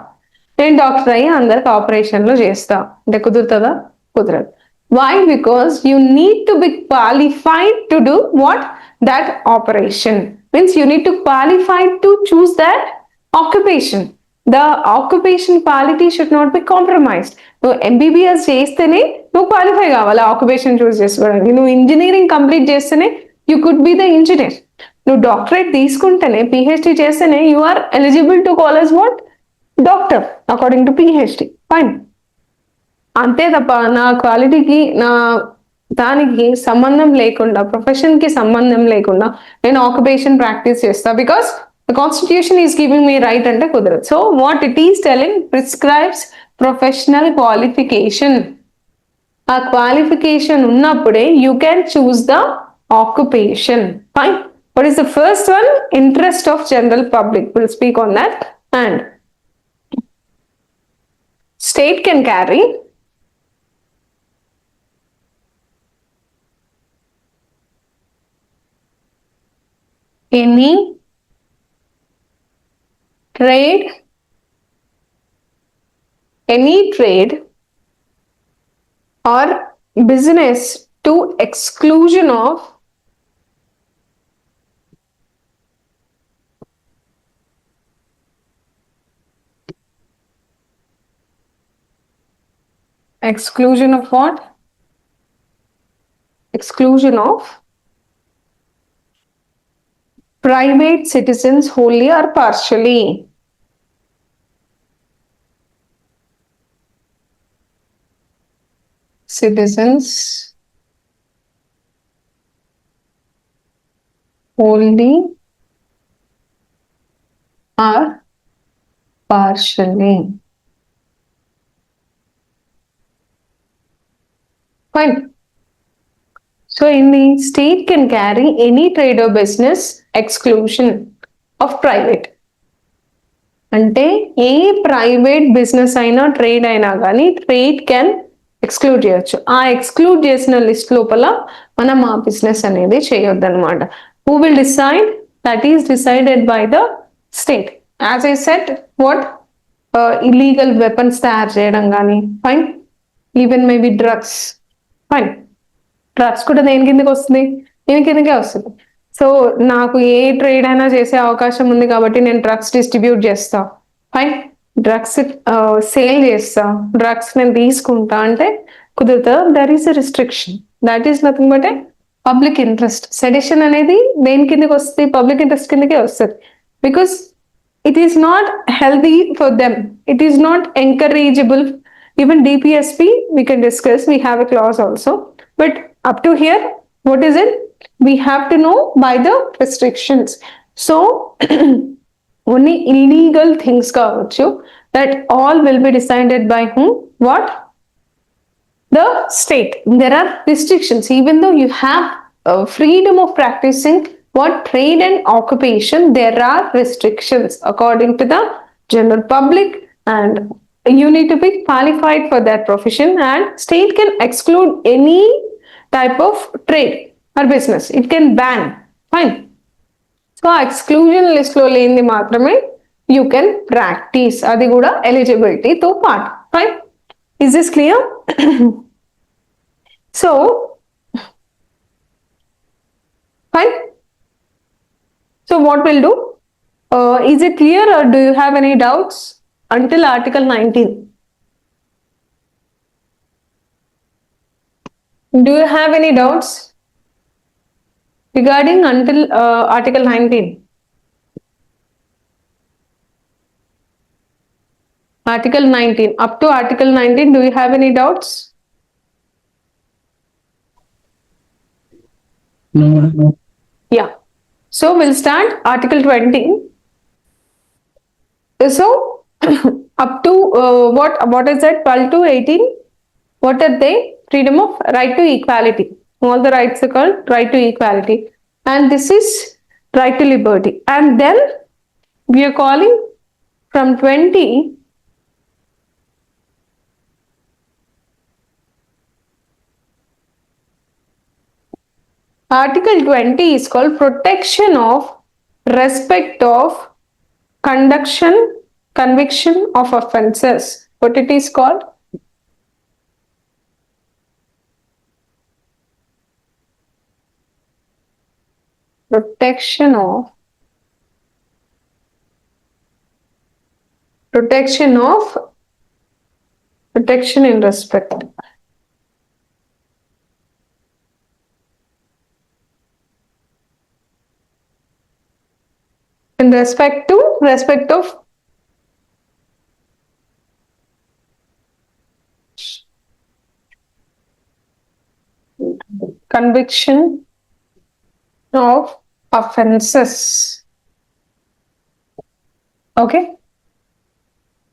నేను డాక్టర్ అయ్యి అందరికి ఆపరేషన్లు చేస్తా అంటే కుదురుతుందా? కుదరదు. Why? Because you need to be qualified to do what? That operation. Means you need to qualify to choose that occupation. The occupation quality should not be compromised. నువ్వు ఎంబీబీఎస్ చేస్తేనే నువ్వు క్వాలిఫై కావాలి ఆక్యుపేషన్ చూస్ చేసుకోవడానికి. నువ్వు engineering complete చేస్తేనే you could be the engineer. నువ్వు doctorate తీసుకుంటేనే, PhD చేస్తేనే you are eligible to call as what? Doctor according to PhD. Fine. అంతే తప్ప నా క్వాలిటీకి, నా దానికి సంబంధం లేకుండా, ప్రొఫెషన్కి సంబంధం లేకుండా నేను ఆక్యుపేషన్ ప్రాక్టీస్ చేస్తా because the constitution is giving me right అంటే కుదరదు. So what it is telling, prescribes professional qualification. ఆ క్వాలిఫికేషన్ ఉన్నప్పుడే you can choose the occupation. Fine. What is the first one? Interest of general public. We'll speak on that. And state can carry any trade, or business to exclusion of what? Exclusion of private citizens wholly or partially. Citizens wholly or partially. Fine. So, in the state can carry any trade or business exclusion of private. అంటే ఏ private business అయినా trade అయినా కానీ trade can exclude చేయొచ్చు. ఆ exclude చేసిన list లోపల మనం ఆ బిజినెస్ అనేది చేయొద్దు అనమాట. Who will decide? That is decided by the state. As I set, what illegal weapons తయారు చేయడం కానీ, fine, even maybe drugs, fine, drugs కూడా దేని కిందకి వస్తుంది? దీని కిందకే వస్తుంది. సో నాకు ఏ ట్రేడ్ అయినా చేసే అవకాశం ఉంది కాబట్టి నేను డ్రగ్స్ డిస్ట్రిబ్యూట్ చేస్తా, ఫైన్, డ్రగ్స్ సేల్ చేస్తా, డ్రగ్స్ నేను తీసుకుంటా అంటే కుదురుతా? There is a restriction. That is nothing but a public interest. Sedition అనేది దేని కిందకి వస్తుంది? పబ్లిక్ ఇంట్రెస్ట్ కిందకే వస్తుంది. Because it is not healthy for them. It is not encourageable. Even DPSP, we can discuss, we have a clause also. But up to here, what is it? We have to know by the restrictions. So, only illegal things kaavachu, that all will be decided by whom? What? The state. There are restrictions. Even though you have freedom of practicing what trade and occupation, there are restrictions according to the general public, and you need to be qualified for that profession, and state can exclude any type of trade or business. It can ban, fine. So exclusion list lo leni matrame you can practice, adi kuda eligibility to part, fine. Is this clear? So fine. So what we'll do, is it clear or do you have any doubts until Article 19? Do you have any doubts regarding until Article 19? Article 19, up to Article 19, do you have any doubts? No. Yeah. So we'll start Article 20. So up to what is that? 12 to 18. What are they? Freedom of right to equality. All the rights are called right to equality. And this is right to liberty. And then we are calling from 20 Article 20 is called protection of respect of conviction of offences. What it is called? Protection in respect. In respect of conviction of offenses. Okay.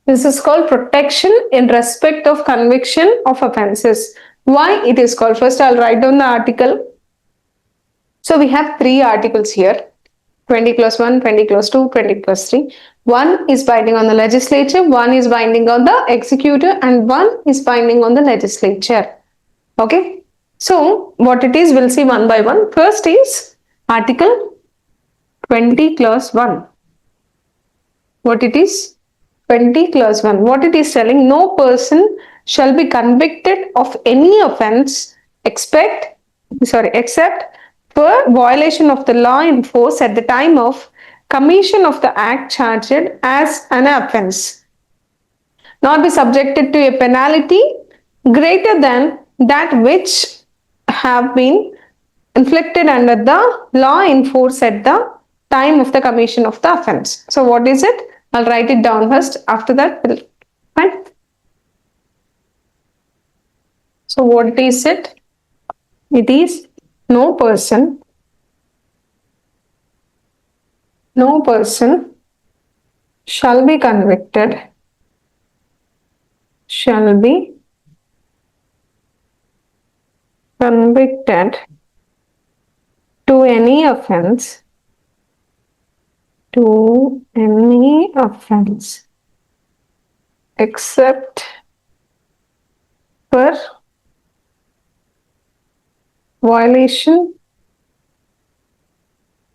This is called protection in respect of conviction of offenses. Why it is called? First, I'll write down the article. So we have 3 articles here. 20 plus 1, 20 plus 2, 20 plus 3. One is binding on the legislature, one is binding on the executive, and one is binding on the legislature. Okay. So what it is, we'll see one by one. First is Article 20 Clause 1. What it is? 20 Clause 1. What it is telling, no person shall be convicted of any offence except for violation of the law in force at the time of commission of the act charged as an offence, not be subjected to a penalty greater than that which have been inflicted under the law in force at the time of the commission of the offence. So what is it? I'll write it down first. After that, we'll fine. So what is it? It is no person shall be convicted to any offence except for violation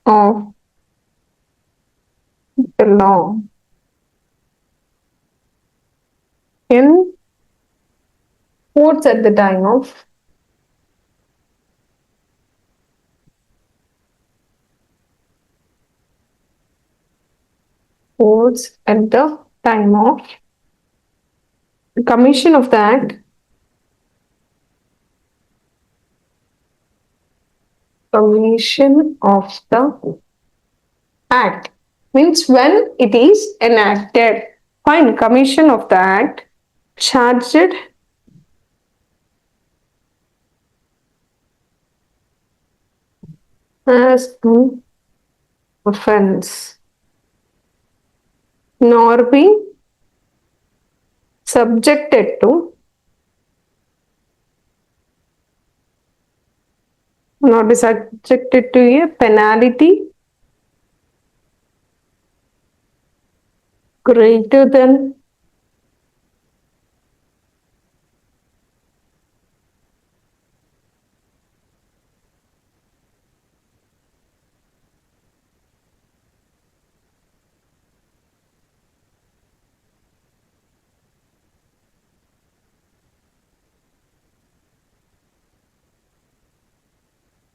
of the law in force at the time of commission of the act means when it is enacted. Fine. Commission of the act charged as an offence, nor be subjected to a penalty greater than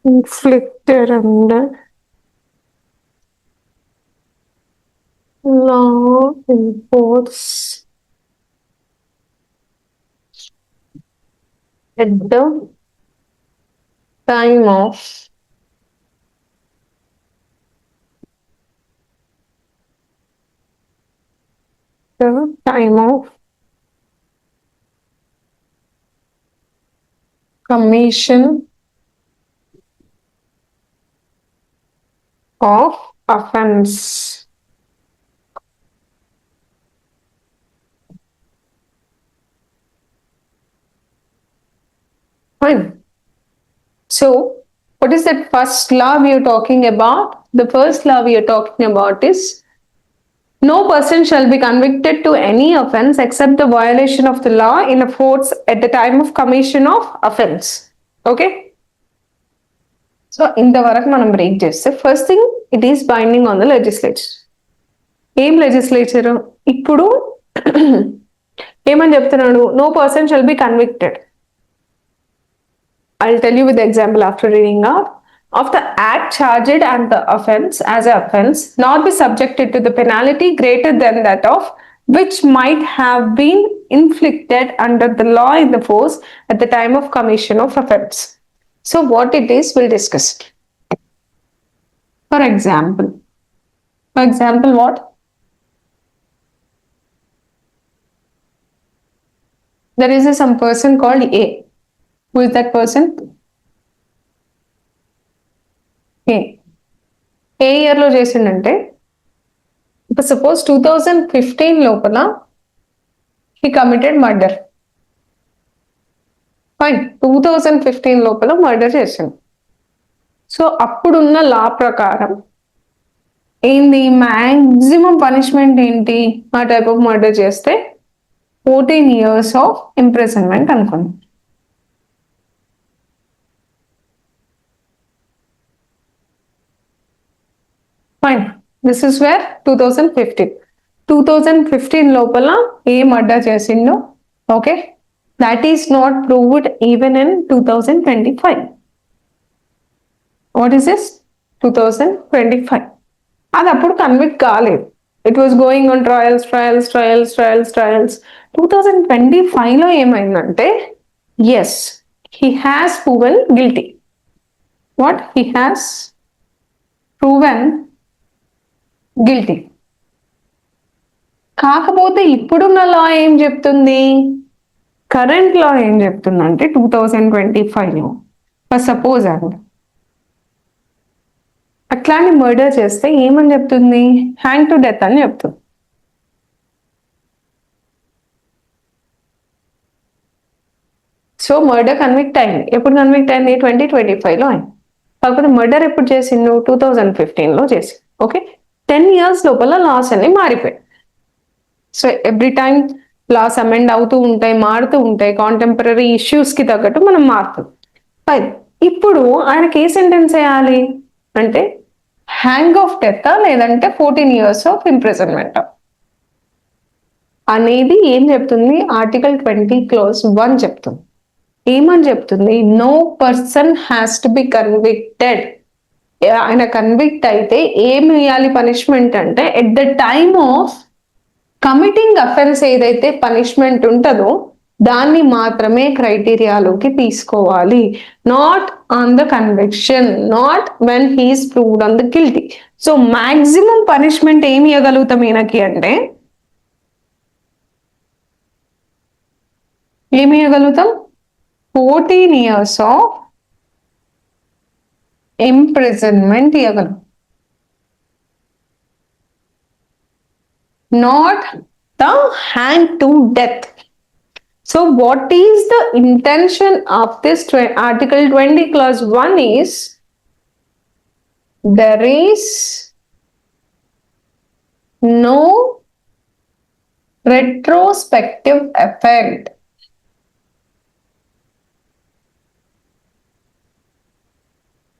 inflicted under law in force at the time of commission of offence. Fine. So, what is that first law we are talking about? The first law we are talking about is no person shall be convicted to any offence except the violation of the law in a force at the time of commission of offence. Okay? So, ఇంతవరకు మనం break చేస్తే first thing it is binding on the legislature. ఏం legislature ఇప్పుడు ఏమని చెప్తున్నాడు? No person shall be convicted. I'll tell you with the example after reading out. Of the act charged and the offence as an offence, not be subjected to the penalty greater than that of which might have been inflicted under the law in the force at the time of commission of offence. So what it is, we'll discuss. For example, what? There is some person called A. Who is that person? ఏ ఇయర్లో చేసిండంటే, ఇప్పుడు suppose 2015 లోపల he committed murder. Fine, 2015 లోపల murder చేసిండు. So అప్పుడున్న లా ప్రకారం ఏంది maximum punishment ఏంటి ఆ టైప్ ఆఫ్ మర్డర్ చేస్తే 14 years ఆఫ్ ఇంప్రిజన్మెంట్ అనుకోండి. ఫైన్, దిస్ ఇస్ వేర్ 2015 లోపల ఏ మర్డర్ చేసిండో, okay, that is not proved even in 2025. What is this? 2025. అది అప్పుడు కన్విక్ట్ కాలేదు. It was going on trials. 2025లో ఏమైందంటే, yes, he has proven guilty. What? He has proven guilty. కాకపోతే ఇప్పుడున్న లా ఏం చెప్తుంది? కరెంట్ లా ఏం చెప్తుందంటే 2025లో సపోజ్ అండి అట్లాంటి మర్డర్ చేస్తే ఏమని చెప్తుంది? హ్యాంగ్ టు డెత్ అని చెప్తుంది. సో మర్డర్ కన్విక్ట్ అయింది. ఎప్పుడు కన్విక్ట్ అయింది? 2025లో అయింది. కాకపోతే మర్డర్ ఎప్పుడు చేసిండు? 2015లో చేసి. ఓకే, 10 years లోపల లాస్ అన్ని మారిపోయాయి. So every time laws amend అవుతూ ఉంటాయి, మారుతూ ఉంటాయి, కాంటెంపరీ ఇష్యూస్ కి తగ్గట్టు మనం మారుతాం. ఫైన్, ఇప్పుడు ఆయనకి ఏ సెంటెన్స్ వేయాలి అంటే హ్యాంగ్ ఆఫ్ డెత్ లేదంటే 14 years ఆఫ్ ఇంప్రిజన్మెంట్ అనేది ఏం చెప్తుంది? ఆర్టికల్ 20 clause 1 చెప్తుంది. ఏమని చెప్తుంది? No person has to be convicted. ఆయన కన్విక్ట్ అయితే ఏమి ఇవ్వాలి పనిష్మెంట్ అంటే, at the time of committing offence ఏదైతే పనిష్మెంట్ ఉంటుందో దాన్ని మాత్రమే క్రైటీరియాలోకి తీసుకోవాలి. Not on the conviction, not when he's proved on the guilty. So maximum punishment ఏమి ఇవ్వగలుగుతాం ఈయనకి అంటే, ఏమి ఇవ్వగలుగుతాం? 14 years ఆఫ్ ఇంప్రిజన్మెంట్ ఇవ్వగలం. Not the hang to death. So what is the intention of this article 20 clause 1 is, there is no retrospective effect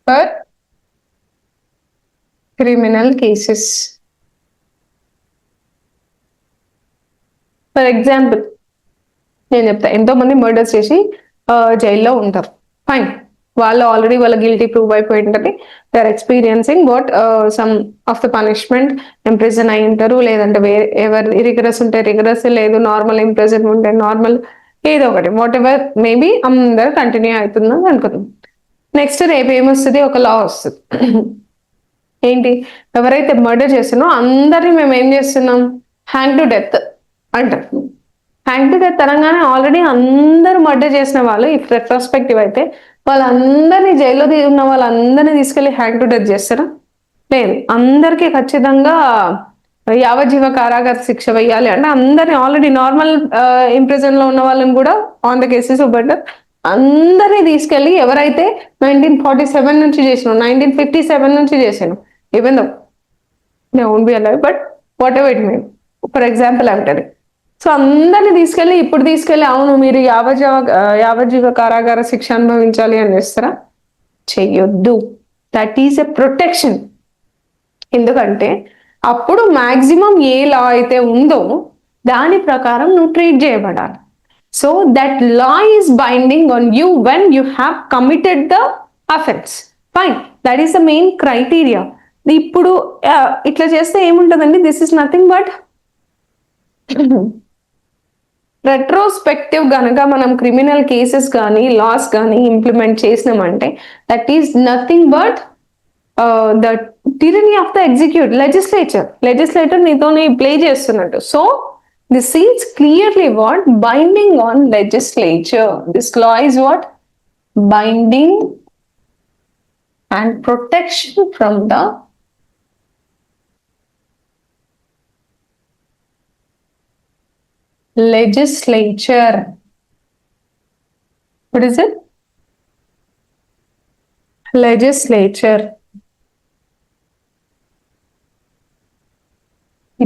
for criminal cases. For example, నేను చెప్తా, ఎంతో మంది మర్డర్స్ చేసి జైల్లో ఉంటారు. ఫైన్, వాళ్ళు ఆల్రెడీ వాళ్ళ గిల్టీ ప్రూవ్ అయిపోయి ఉంటుంది. They are experiencing what some of the punishment. Imprison అయి ఉంటారు, లేదంటే వేరే ఎవరు రిగరస్ ఉంటే రిగరస్, లేదు నార్మల్ ఇంప్రిజన్ ఉంటే నార్మల్, ఏదో ఒకటి, వాట్ ఎవర్ మేబీ అందరు కంటిన్యూ అవుతుందని అనుకుందాం. నెక్స్ట్ రేపు ఏమొస్తుంది? ఒక లా వస్తుంది. ఏంటి? ఎవరైతే మర్డర్ చేస్తున్నారో అందరినీ మేము ఏం చేస్తున్నాం? హ్యాంగ్ టు డెత్ అంటారు. Hang to death Telangana already అందరూ మర్డర్ చేసిన వాళ్ళు, ఈ రెట్రోస్పెక్టివ్ అయితే వాళ్ళందరినీ జైల్లో ఉన్న వాళ్ళందరినీ తీసుకెళ్లి హ్యాంగ్ టు డెత్ చేస్తారా? లేదు. అందరికీ ఖచ్చితంగా యావజ్జీవ కారాగార శిక్ష వేయాలి అంటే అందరినీ ఆల్రెడీ నార్మల్ ఇంప్రిజన్ లో ఉన్న వాళ్ళని కూడా ఆన్ ద కేసెస్ బెటర్ అందరినీ తీసుకెళ్లి ఎవరైతే 1947 నుంచి చేసిన, 1957 నుంచి చేసాను, even though they won't be alive, but what ever it mean, for example అంటారు. సో అందరిని తీసుకెళ్లి ఇప్పుడు తీసుకెళ్లి అవును మీరు యావజ్జీవ కారాగార శిక్ష అనుభవించాలి అని చేస్తారా? చెయ్యొద్దు. That is a protection. ఎందుకంటే అప్పుడు మాక్సిమం ఏ లా అయితే ఉందో దాని ప్రకారం నువ్వు ట్రీట్ చేయబడాలి. So that law is binding on you when you have committed the offence. Fine, that is the main criteria. ఇప్పుడు ఇట్లా చేస్తే ఏముంటుందండి? This is nothing but retrospective గనక మనం క్రిమినల్ కేసెస్ కానీ లాస్ కానీ ఇంప్లిమెంట్ చేసినామంటే that is nothing but the tyranny of the legislator నీతోనే ప్లే చేస్తున్నట్టు. So this is clearly what? Binding on legislature. This law is what? Binding and protection from the legislature. What is it? Legislature.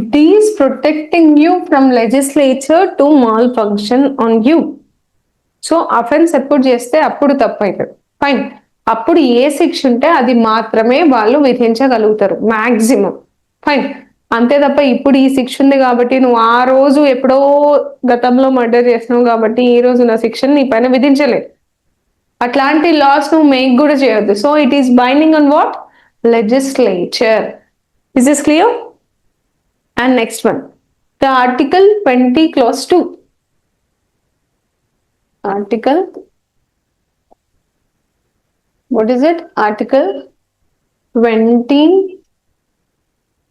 It is protecting you from legislature to mall function on you. So offence ఎప్పుడు చేస్తే అప్పుడు తప్పు అవుతుంది. Fine, అప్పుడు ఏ శిక్ష ఉంటే అది మాత్రమే వాళ్ళు విధించగలుగుతారు మాక్సిమం. ఫైన్, అంతే తప్ప ఇప్పుడు ఈ శిక్ష ఉంది కాబట్టి నువ్వు ఆ రోజు ఎప్పుడో గతంలో మర్డర్ చేసినావు కాబట్టి ఈ రోజు నా శిక్షను నీ పైన విధించలేదు. అట్లాంటి లాస్ నువ్వు మేక్ కూడా చేయొద్దు. So it is binding on what? Legislature. Is this clear? And next one, the article 20 clause 2. Article, what is it? Article 20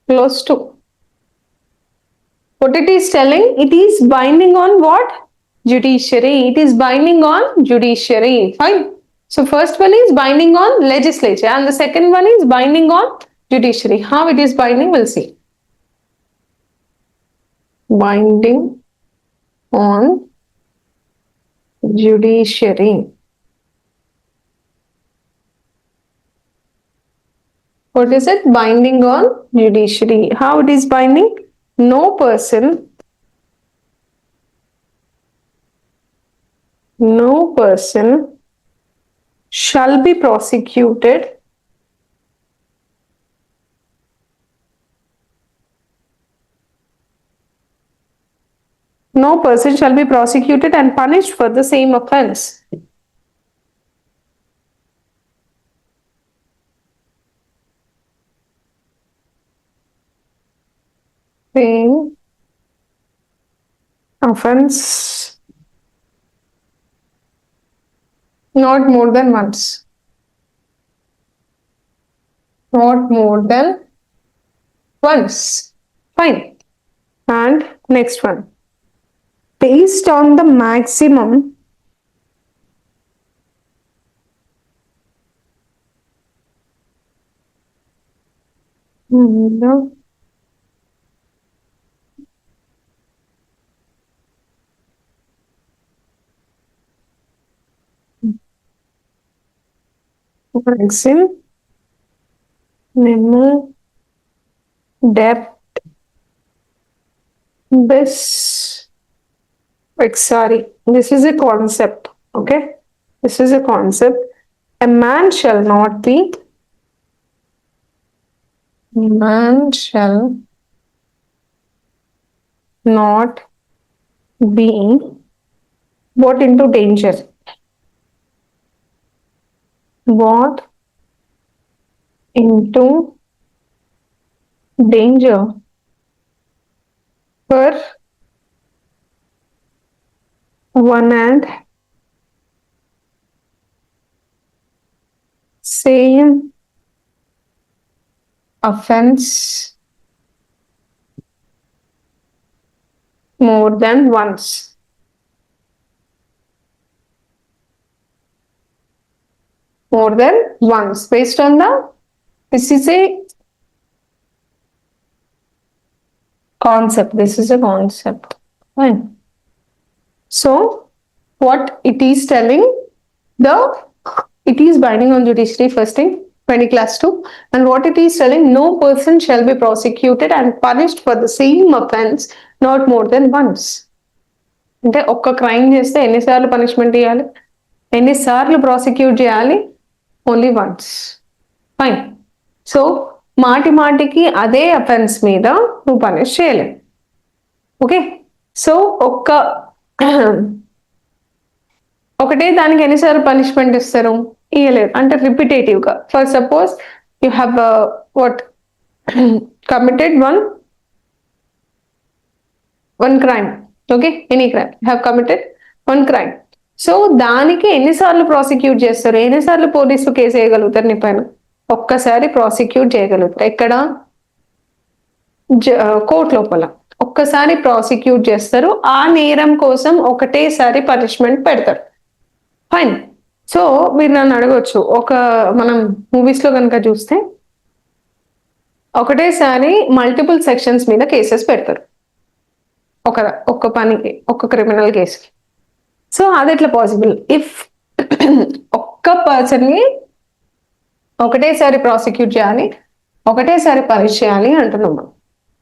clause 2. What it is telling? It is binding on what? Judiciary. It is binding on judiciary. Fine. So first one is binding on legislature and the second one is binding on judiciary. How it is binding, we'll see. Binding on judiciary. What is it? Binding on judiciary. How it is binding? No person shall be prosecuted and punished for the same offense. Same offense not more than once. Not more than once. Fine. And next one, based on the maximum maximum depth this, sorry, this is a concept. Okay, this is a concept. A man shall not be not be brought into danger. Brought into danger for one and same offense more than once. More than once. Based on this is a concept. This is a concept. Fine. So what it is telling, it is binding on judiciary, first thing, 20 class 2, and what it is telling, no person shall be prosecuted and punished for the same offense not more than once. అంటే ఒక్క crime చేస్తే ఎన్నిసార్లు punishment ఇవ్వాలి, ఎన్నిసార్లు prosecute చేయాలి? Only once. Fine. So మాటి మాటికి అదే అఫెన్స్ మీద నువ్వు పనిష్ చేయలేవు. ఓకే, సో ఒకటే దానికి ఎన్నిసార్లు పనిష్మెంట్ ఇస్తారు? ఇవ్వలేరు. అంటే రిపిటేటివ్ గా. For suppose you have what committed one crime. Okay, any crime, you have committed one crime. So దానికి ఎన్నిసార్లు ప్రాసిక్యూట్ చేస్తారు, ఎన్నిసార్లు పోలీసులు కేసు వేయగలుగుతారు నీ పైన? ఒక్కసారి ప్రాసిక్యూట్ చేయగలుగుతారు. ఎక్కడ? కోర్టు లోపల ఒక్కసారి ప్రాసిక్యూట్ చేస్తారు. ఆ నేరం కోసం ఒకటేసారి పనిష్మెంట్ పెడతారు. ఫైన్. సో మీరు నన్ను అడగొచ్చు, మనం మూవీస్ లో కనుక చూస్తే ఒకటేసారి మల్టిపుల్ సెక్షన్స్ మీద కేసెస్ పెడతారు ఒక్క పనికి, ఒక్క క్రిమినల్ కేసుకి. సో అది ఎట్లా పాసిబుల్? ఇఫ్ ఒక్క పర్సన్ని ఒకటేసారి ప్రాసిక్యూట్ చేయాలి, ఒకటేసారి పనిష్ చేయాలి అంటున్నాం.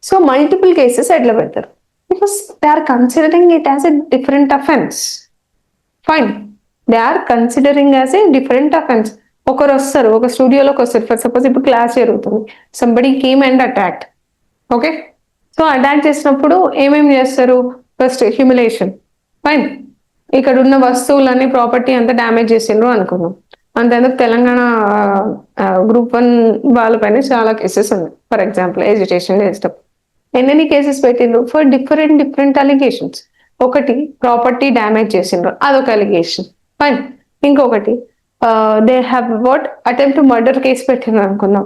సో మల్టిపుల్ కేసెస్ ఎట్లా పెడతారు? Because they are considering it as a different offence. Fine, they are considering as a different offence. ఒకరు వస్తారు, ఒక స్టూడియోలోకి వస్తారు, ఫర్ సపోజ్ ఇప్పుడు క్లాస్ జరుగుతుంది, somebody came and attacked. Okay, so attack చేసినప్పుడు ఏమేమి చేస్తారు? First humiliation. ఫైన్, ఇక్కడ ఉన్న వస్తువులన్నీ ప్రాపర్టీ అంతా డ్యామేజ్ చేసిండ్రు అనుకున్నాం. అంతేందుకు తెలంగాణ గ్రూప్ 1 వాళ్ళపైన చాలా కేసెస్ ఉన్నాయి. ఫర్ ఎగ్జాంపుల్ ఎడ్యుకేషన్ చేస్తాం, ఎన్ని కేసెస్ పెట్టిండ్రు ఫర్ డిఫరెంట్ డిఫరెంట్ అలిగేషన్స్. ఒకటి ప్రాపర్టీ డ్యామేజ్ చేసిండ్రు, అదొక అలిగేషన్. ఫైన్, ఇంకొకటి they have what attempt murder case పెట్టిండ్రు అనుకుందాం,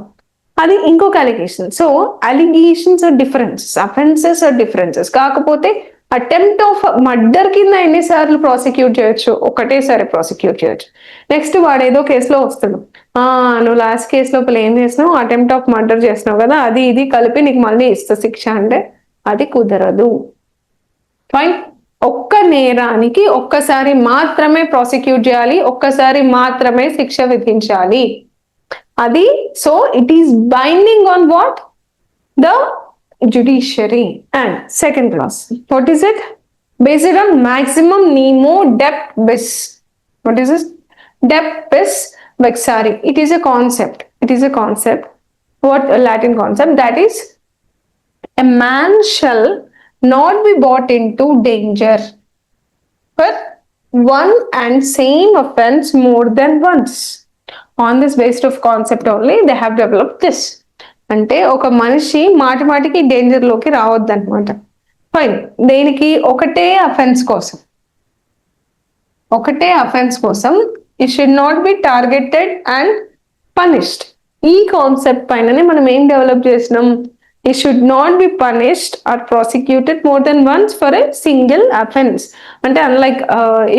అది ఇంకొక allegation. So allegations are differences, offences are differences. కాకపోతే అటెంప్ట్ ఆఫ్ మర్డర్ కింద ఎన్నిసార్లు ప్రాసిక్యూట్ చేయొచ్చు? ఒకటేసారి ప్రాసిక్యూట్ చేయొచ్చు. నెక్స్ట్ వాడు ఏదో కేసులో వస్తాడు, నువ్వు లాస్ట్ కేసు లోపల ఏం చేసినావు, అటెంప్ట్ ఆఫ్ మర్డర్ చేసినావు కదా, అది ఇది కలిపి నీకు మళ్ళీ ఇస్తా శిక్ష అంటే అది కుదరదు. ఫైన్, ఒక్క నేరానికి ఒక్కసారి మాత్రమే ప్రాసిక్యూట్ చేయాలి, ఒక్కసారి మాత్రమే శిక్ష విధించాలి. అది so it is binding on what? The judiciary. And second clause, what is it? Based on maximum nemo depth bis. What is this? Depth bis vexari. It is a concept. It is a concept. What a Latin concept? That is, a man shall not be brought into danger for one and same offense more than once. On this based of concept only they have developed this. అంటే ఒక మనిషి మాటి మాటికి డేంజర్లోకి రావద్దనమాట. Fine, దేనికి? ఒకటే offence కోసం, ఒకటే offence కోసం it should not be targeted and punished. ఈ కాన్సెప్ట్ పైననే మనం ఏం డెవలప్ చేసినాం? It should not be punished or prosecuted more than once for a single offence. అంటే అన్లైక్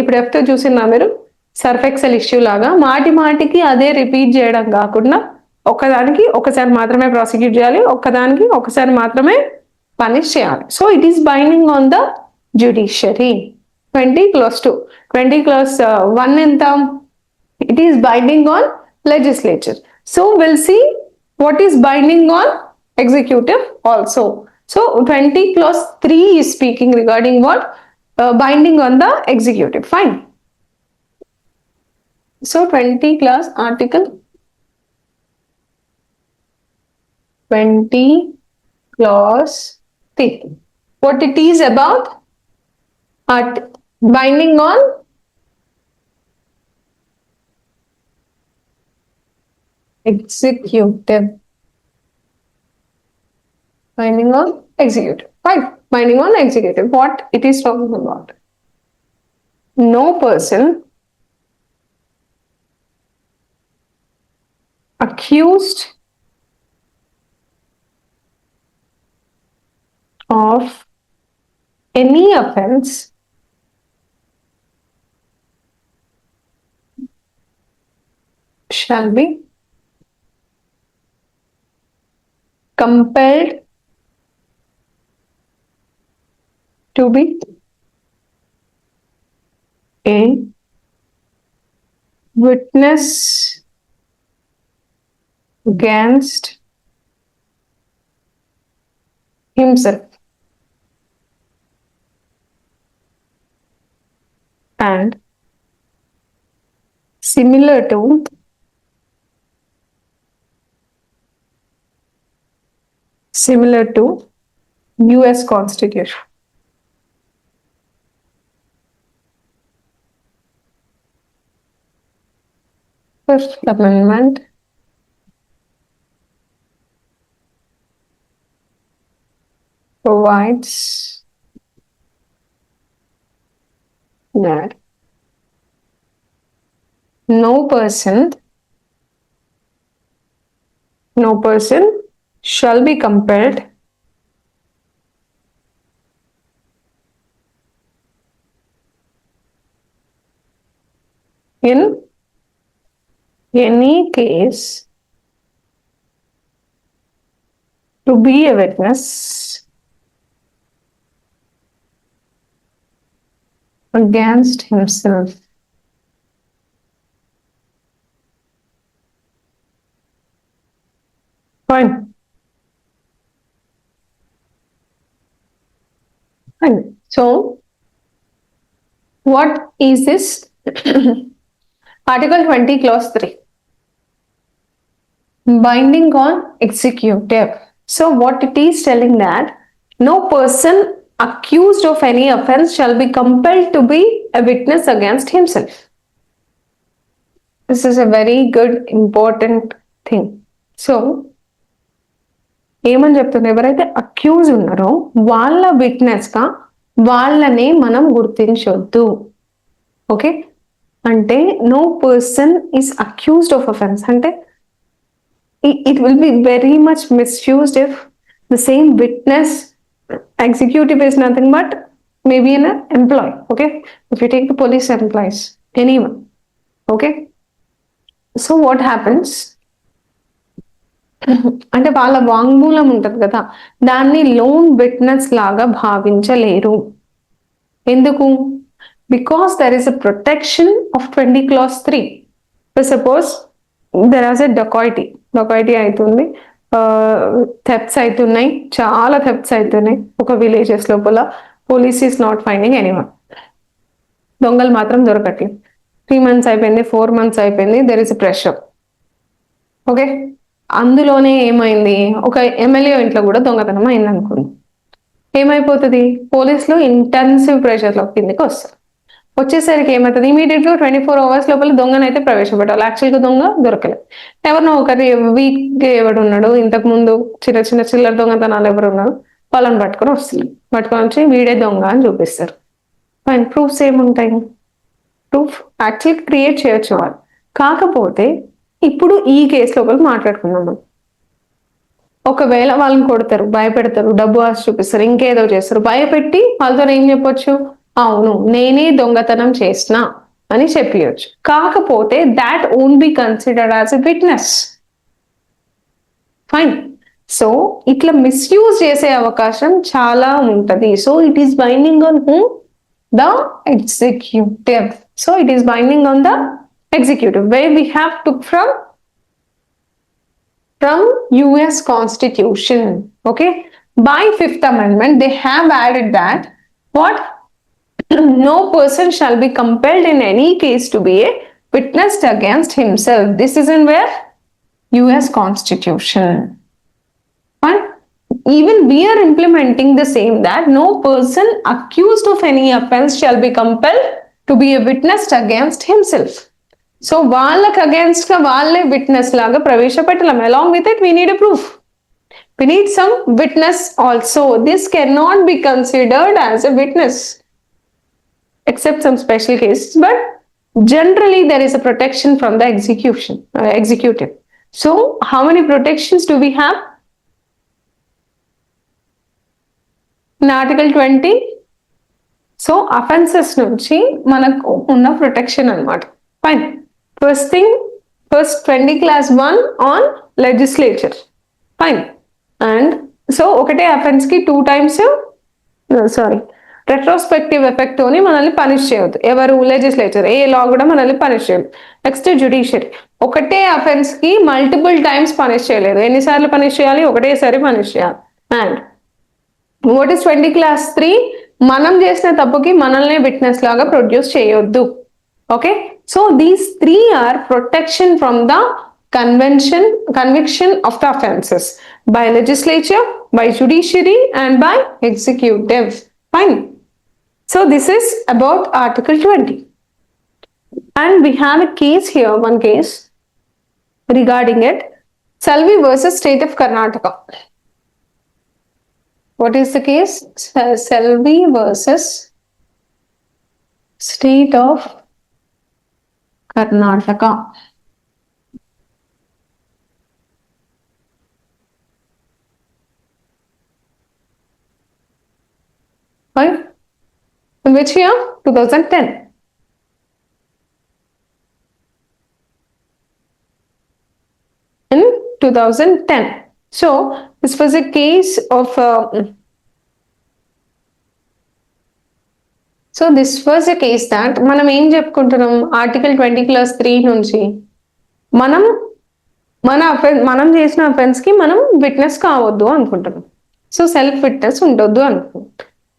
ఇప్పుడు ఎఫ్తో చూసినా మీరు, సర్ఫ్ ఎక్సెల్ ఇష్యూ లాగా మాటి మాటికి అదే రిపీట్ చేయడం కాకుండా ఒక్కదానికి ఒకసారి మాత్రమే ప్రాసిక్యూట్ చేయాలి, ఒక్కదానికి ఒకసారి మాత్రమే పనిష్ చేయాలి. So it is binding on the judiciary. 20 clause 2. 20 clause 1 ఎంత? It is binding on legislature. So we'll see what is binding on executive also. So 20 clause 3 is speaking regarding what? Binding on the executive. Fine. So 20 clause article 20 clause 3. What it is about? Binding on executive. Binding on executive. Fine. Binding on executive. What it is talking about? No person accused of any offense shall be compelled to be a witness against himself and similar to US Constitution. First Amendment provides that no person shall be compelled in any case to be a witness against himself. Fine. So what is this? Article 20 clause 3, binding on executive. So what it is telling that no person accused of any offense shall be compelled to be a witness against himself. This is a very good important thing. So ఏమని చెప్తున్నారు, ఎవరైతే accuse ఉన్నారో వాళ్ళ witness గా వాళ్ళని మనం గుర్తించొద్దు. Okay, అంటే no person is accused of offence అంటే it will be very much misused if the same witness, executive is nothing but maybe an employee. Okay, if you take the police employees, anyone. Okay, so what happens అంటే వాళ్ళ వాంగ్మూలం ఉంటుంది కదా, దాన్ని loan witness లాగా భావించలేరు. ఎందుకు? Because there is a protection of 20 clause 3. Suppose there as a dacoity అవుతుంది, థెఫ్ట్స్ అవుతున్నాయి, చాలా థెఫ్ట్స్ అవుతున్నాయి ఒక విలేజెస్ లోపల. Police is not finding anyone. దొంగలు మాత్రం దొరకట్లేదు. 3 months అయిపోయింది, 4 months అయిపోయింది, there is a pressure. Okay, అందులోనే ఏమైంది, ఒక ఎమ్మెల్యే ఇంట్లో కూడా దొంగతనం అయింది అనుకుంది. ఏమైపోతుంది, పోలీసులు ఇంటెన్సివ్ ప్రెషర్లో కిందకి వస్తారు. వచ్చేసరికి ఏమవుతుంది, ఇమీడియట్గా 24 hours లోపల దొంగనైతే ప్రవేశపెట్టాలి. యాక్చువల్గా దొంగ దొరకలేదు. ఎవరినో ఒకరి వీక్ ఎవడు ఉన్నాడు, ఇంతకు ముందు చిన్న చిన్న చిల్లర దొంగతనాలు ఎవరు ఉన్నారు వాళ్ళని పట్టుకొని వస్తారు. పట్టుకొని వచ్చి వీడే దొంగ అని చూపిస్తారు. ఫైన్, ప్రూఫ్స్ ఏముంటాయి? ప్రూఫ్ యాక్చువల్ క్రియేట్ చేయొచ్చు వాళ్ళు. కాకపోతే ఇప్పుడు ఈ కేసు లోపల మాట్లాడుకుందాం మనం. ఒకవేళ వాళ్ళని కొడతారు, భయపెడతారు, డబ్బు ఆశ చూపిస్తారు, ఇంకేదో చేస్తారు, భయపెట్టి వాళ్ళతో ఏం చెప్పొచ్చు, అవును నేనే దొంగతనం చేసిన అని చెప్పియచ్చు. కాకపోతే that won't be considered as a witness. Fine. So ఇట్లా మిస్యూజ్ చేసే అవకాశం చాలా ఉంటది. So it is binding on whom? The executive. So it is binding on the executive, where we have took from US Constitution. Okay, by 5th Amendment they have added that what no person shall be compelled in any case to be a witness against himself. This is in where? US Constitution. Fine. Even we are implementing the same, that no person accused of any offense shall be compelled to be a witness against himself. So వాళ్ళకి against గా వాళ్ళే witness లాగా ప్రవేశపెట్టలేం. Along with it we need a proof, we need some witness also. This can not be considered as a witness except some special cases, but generally there is a protection from the executive. So how many protections do we have in Article 20? So offences నుంచి మనకు ఉన్న protection అన్నమాట. Fine. First thing, first 20 class 1 on legislature. Fine. And so ఒకటే offence కి 2 times retrospective effect తోని మనల్ని punish చేయొద్దు. ఎవరు? లెజిస్లేచర్. ఏ లా కూడా మనల్ని పనిష్ చేయదు. Next judiciary. ఒకటే అఫెన్స్ కి మల్టిపుల్ టైమ్స్ పనిష్ చేయలేదు. ఎన్నిసార్లు పనిష్ చేయాలి? ఒకటేసారి పనిష్ చేయాలి. And what is 20 class 3? మనం చేసిన తప్పుకి మనల్ని విట్నెస్ లాగా ప్రొడ్యూస్ చేయొద్దు. Okay, so these 3 are protection from the conviction of the offenses by legislature, by judiciary and by executive. Fine. So this is about Article 20. And we have a case here, one case regarding it. Salvi versus State of Karnataka. What is the case? Salvi versus State of Karnataka. Right? In which year? 2010. In 2010. So this was a case of so this was a case that మనం ఏం చెప్పుకుంటున్నాం, article 20 class 3 నుంచి మనం చేసిన offence కి మనం witness కావద్దు అనుకుంటున్నాం. సో సెల్ఫ్ విట్నెస్ ఉండొద్దు అనుకుంటున్నాం.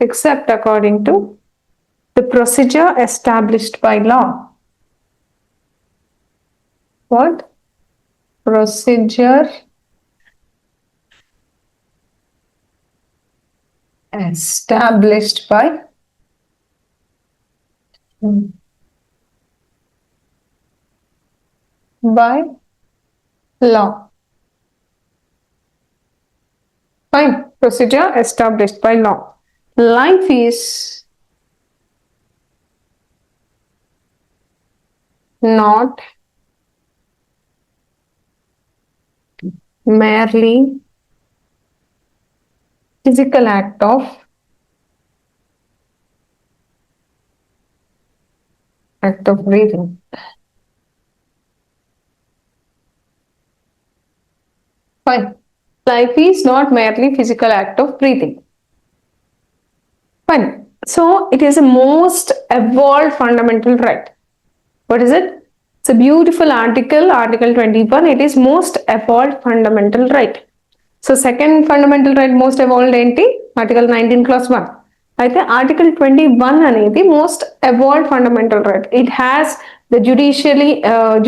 except according to the procedure established by law. What? Procedure established by law. Fine. Procedure established by law. Life is not merely physical act of breathing. Fine. Life is not merely physical act of breathing. Fine. So it is a most evolved fundamental right. What is it? It's a beautiful article, Article 21. It is most evolved fundamental right. So second fundamental right most evolved enti Article 19 clause 1. అయితే Article 21 అనేది most evolved fundamental right. It has the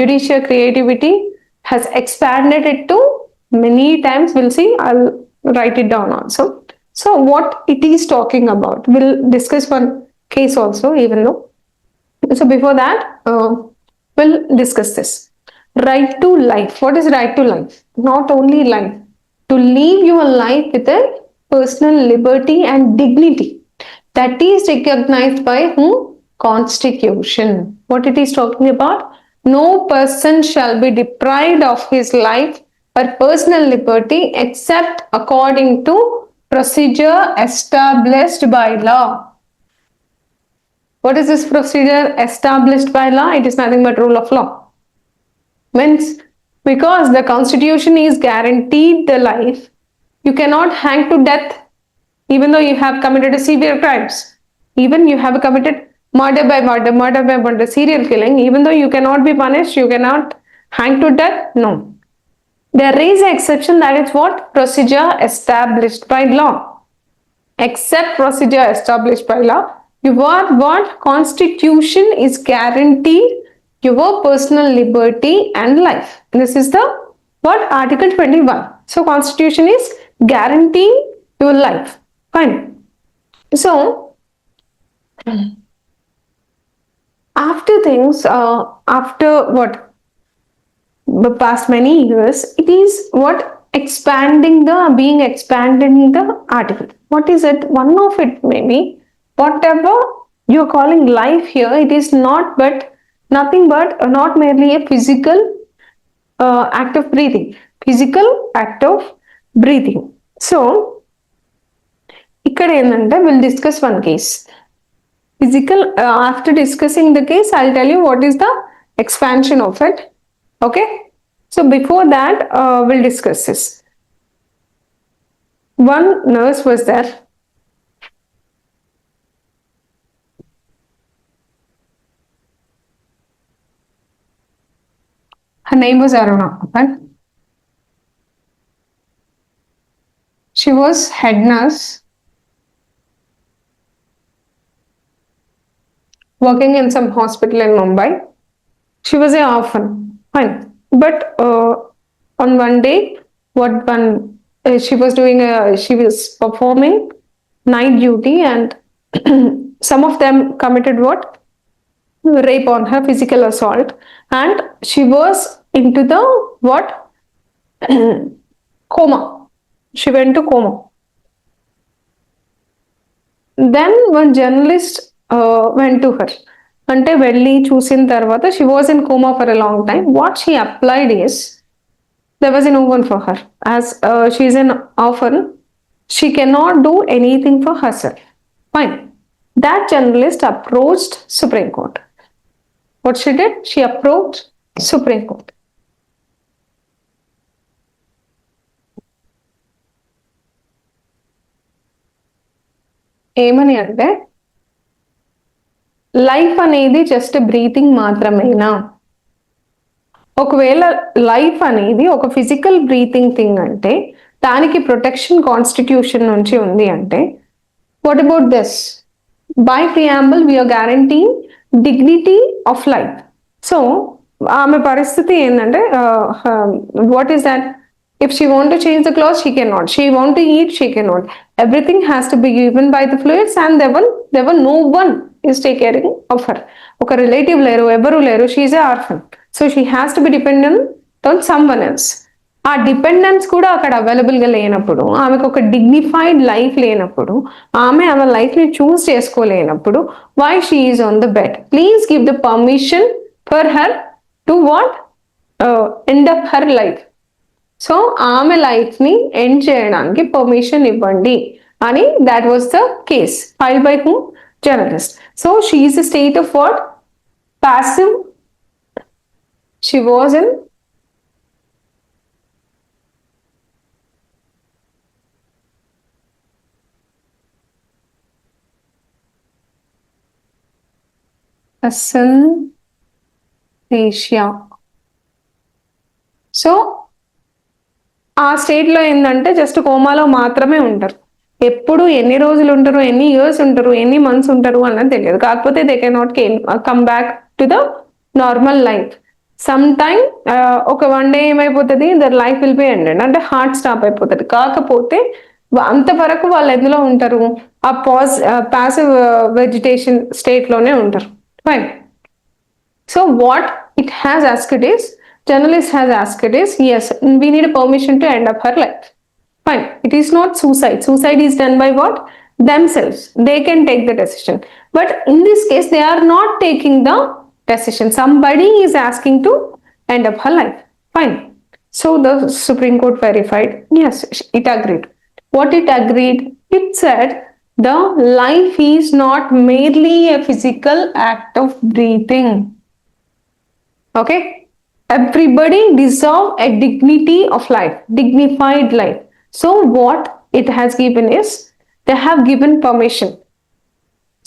judicial creativity has expanded it to many times. We'll see. I'll write it down also. So what it is talking about, we'll discuss one case also, even though. So before that, we'll discuss this. Right to life. What is right to life? Not only life. To live your life with a personal liberty and dignity. That is recognized by whom? Constitution. What it is talking about? No person shall be deprived of his life or personal liberty except according to procedure established by law. What is this procedure established by law? It is nothing but rule of law. Means because the constitution is guaranteed the life, you cannot hang to death even though you have committed a severe crimes. Even you have committed murder by murder, serial killing, even though you cannot be punished, you cannot hang to death. No. There is an exception, that is what? Procedure established by law. Except procedure established by law, what constitution is guaranteed your personal liberty and life. This is the what? Article 21. So constitution is guaranteeing your life. Fine. So after what? The past many years, it is what? Expanding the article. What is it? One of it maybe whatever you're calling life here, it is nothing but not merely a physical act of breathing. Physical act of breathing. So ikkada endante we'll discuss one case. Physical after discussing the case, I'll tell you what is the expansion of it. Okay. So before that, we'll discuss this. One nurse was there. Her name was Aruna. Okay? She was head nurse working in some hospital in Mumbai. She was an orphan. Fine. But on one day, she was performing night duty, and some of them committed what? Rape on her, physical assault, and she was into the what? Coma. She went to coma. Then one journalist went to her. అంటే వెళ్ళి చూసిన తర్వాత she was in coma for a long time. What she applied is, there was no one for her. As she is an orphan, she cannot do anything for herself. Fine. That journalist approached Supreme Court. What she did? She approached Supreme Court. ఏమని అంటే life అనేది just breathing మాత్రమేనా? ఒకవేళ life అనేది ఒక physical breathing thing అంటే దానికి protection constitution నుంచి ఉంది అంటే What about this? By preamble, we are guaranteeing dignity of life. So, ఆమె పరిస్థితి ఏంటంటే what is that? If she want to change the clothes, she cannot. She want to eat, she cannot. Everything has to be given by the fluids, and there were no one is taking care of her. ఒక relative లేరు, ఎవరు లేరు. She is a orphan. So she has to be dependent on someone else. ఆ dependence కూడా అక్కడ అవైలబుల్గా లేనప్పుడు, ఆమెకు ఒక డిగ్నిఫైడ్ లైఫ్ లేనప్పుడు, ఆమె లైఫ్ని చూస్ చేసుకోలేనప్పుడు, why she is on the bed? Please give the permission for her to what end up her life. So ఆమె లైఫ్ని ఎండ్ చేయడానికి పర్మిషన్ ఇవ్వండి అని that was the case file by whom? Journalist. So she is the state of what? passive. She was in Asia. సో ఆ స్టేట్లో ఏంటంటే just కోమాలో మాత్రమే ఉంటారు. ఎప్పుడు ఎన్ని రోజులు ఉంటారు, ఎన్ని ఇయర్స్ ఉంటారు, ఎన్ని మంత్స్ ఉంటారు అన్నది తెలియదు. కాకపోతే they can not come back to the normal life. Some time ఒక వన్ డే ఏమైపోతుంది, their life will be ended, అంటే హార్ట్ స్టాప్ అయిపోతుంది. కాకపోతే అంతవరకు వాళ్ళు ఎందులో ఉంటారు? ఆ పాసివ్ వెజిటేషన్ స్టేట్లోనే ఉంటారు. Fine. So what it has asked is, journalist has asked is, yes, we need a permission to end up her life. Fine. It is not suicide. Suicide is done by what? Themselves. They can take the decision. But in this case, they are not taking the decision. Somebody is asking to end up her life. Fine. So the Supreme Court verified, yes, it agreed. What it agreed? It said the life is not merely a physical act of breathing. Okay, everybody deserve a dignity of life, dignified life. So what it has given is, they have given permission.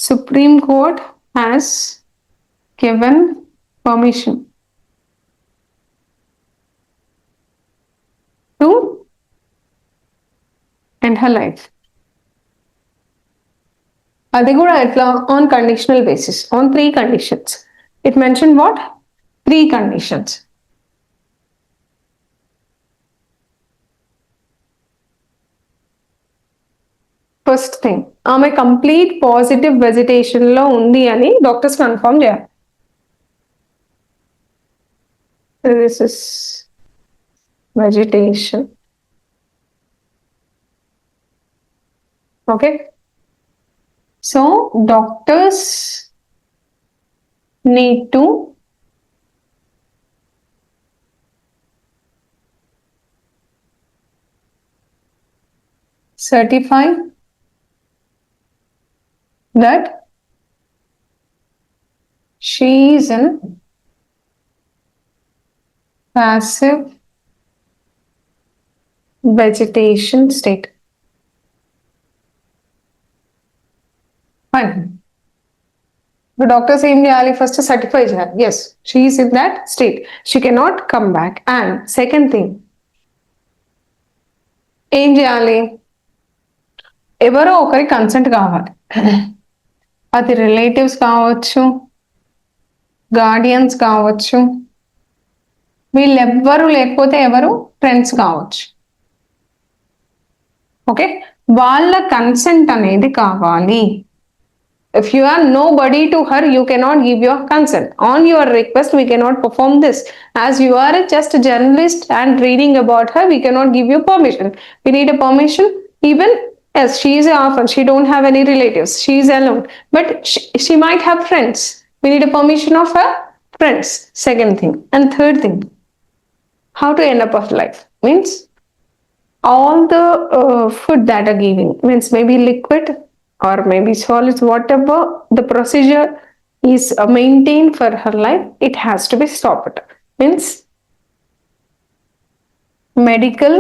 Supreme Court has given permission to end her life. అది కూడా ఎట్లా? on conditional basis, on 3 conditions. It mentioned what? 3 conditions. First thing, ఆమె complete positive vegetation లో ఉంది అని doctors confirm చేయాలి. This is vegetation. Okay, so doctors need to certify that she is in passive vegetation state. Fine. The doctors ఏం చేయాలి? First certify చేయాలి, yes, she is in that state, she cannot come back. And second thing, ఏం చేయాలి? ఎవరో ఒకరి consent కావాలి. అది relatives కావచ్చు, గార్డియన్స్ కావచ్చు, వీళ్ళెవ్వరు లేకపోతే ఎవరు? ఫ్రెండ్స్ కావచ్చు. ఓకే, వాళ్ళ కన్సెంట్ అనేది కావాలి. If you are nobody to her, you cannot give your consent. On your request, we cannot perform this. As you are just a journalist and reading about her, we cannot give you permission. We need a permission. Even as she is an orphan, she don't have any relatives, she is alone, but she might have friends. We need a permission of her friends. Second thing. And third thing, how to end up of life means all the food that are giving, means maybe liquid or maybe solids, whatever the procedure is maintained for her life, it has to be stopped. Means medical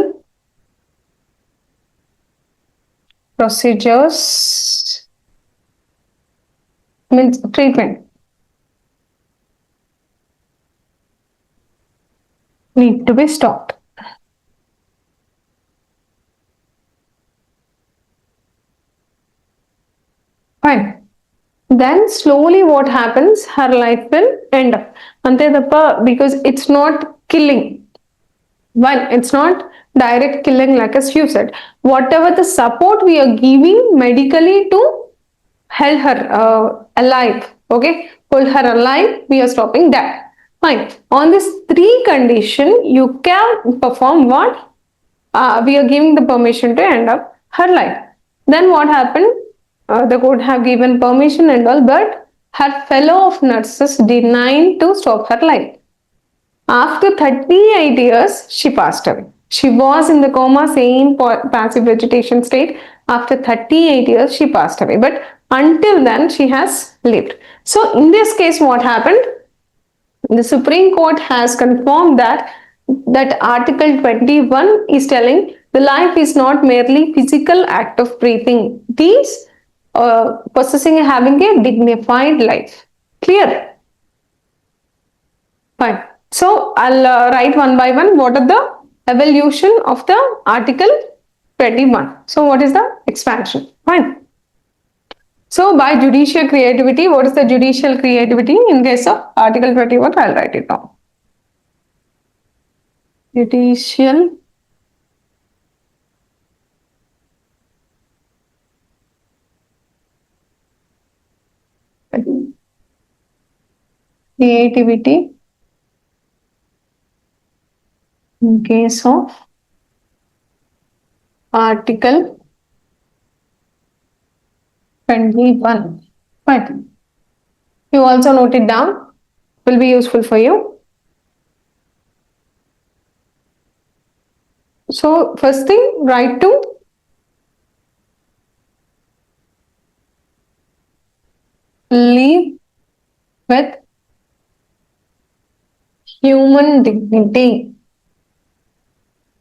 procedures, means treatment, need to be stopped. then slowly what happens, her life will end up ante tappa, because it's not killing. One, it's not direct killing like as you said. Whatever the support we are giving medically to held her alive, okay, hold her alive, we are stopping that. Fine. On this three condition, you can perform what? We are giving the permission to end up her life. Then what happened? The court have given permission and all, but her fellow of nurses denied to stop her life. After 38 years, she passed away. She was in the coma, same passive vegetation state. After 38 years, she passed away. But until then, she has lived. So, in this case, what happened? The Supreme Court has confirmed that Article 21 is telling the life is not merely physical act of breathing. It is possessing and having a dignified life. Clear? Fine. So I'll write one by one what are the evolution of the Article 21. So what is the expansion? Fine. So by judicial creativity, what is the judicial creativity in case of Article 21? I'll write it down. Judicial creativity in case of Article 21. Fine. You also note it down. Will be useful for you. So first thing, right to live with human dignity.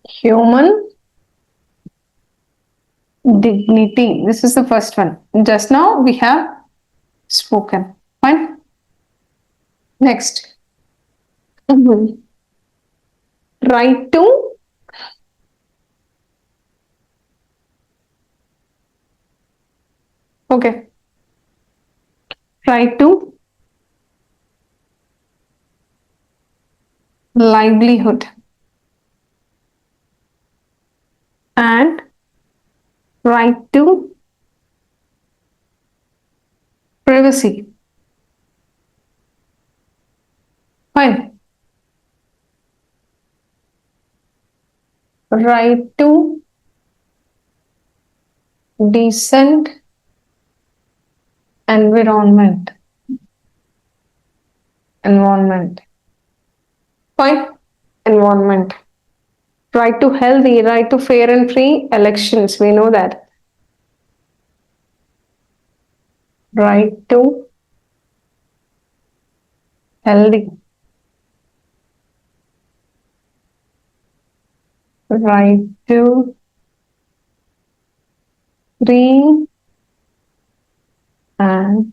Human dignity. This is the first one. Just now we have spoken. Fine. Next. Right to okay. Right to livelihood and right to privacy. Fine. Right to decent environment. Fine. Environment. Right to healthy, right to fair and free elections. We know that. Right to healthy. Right to free and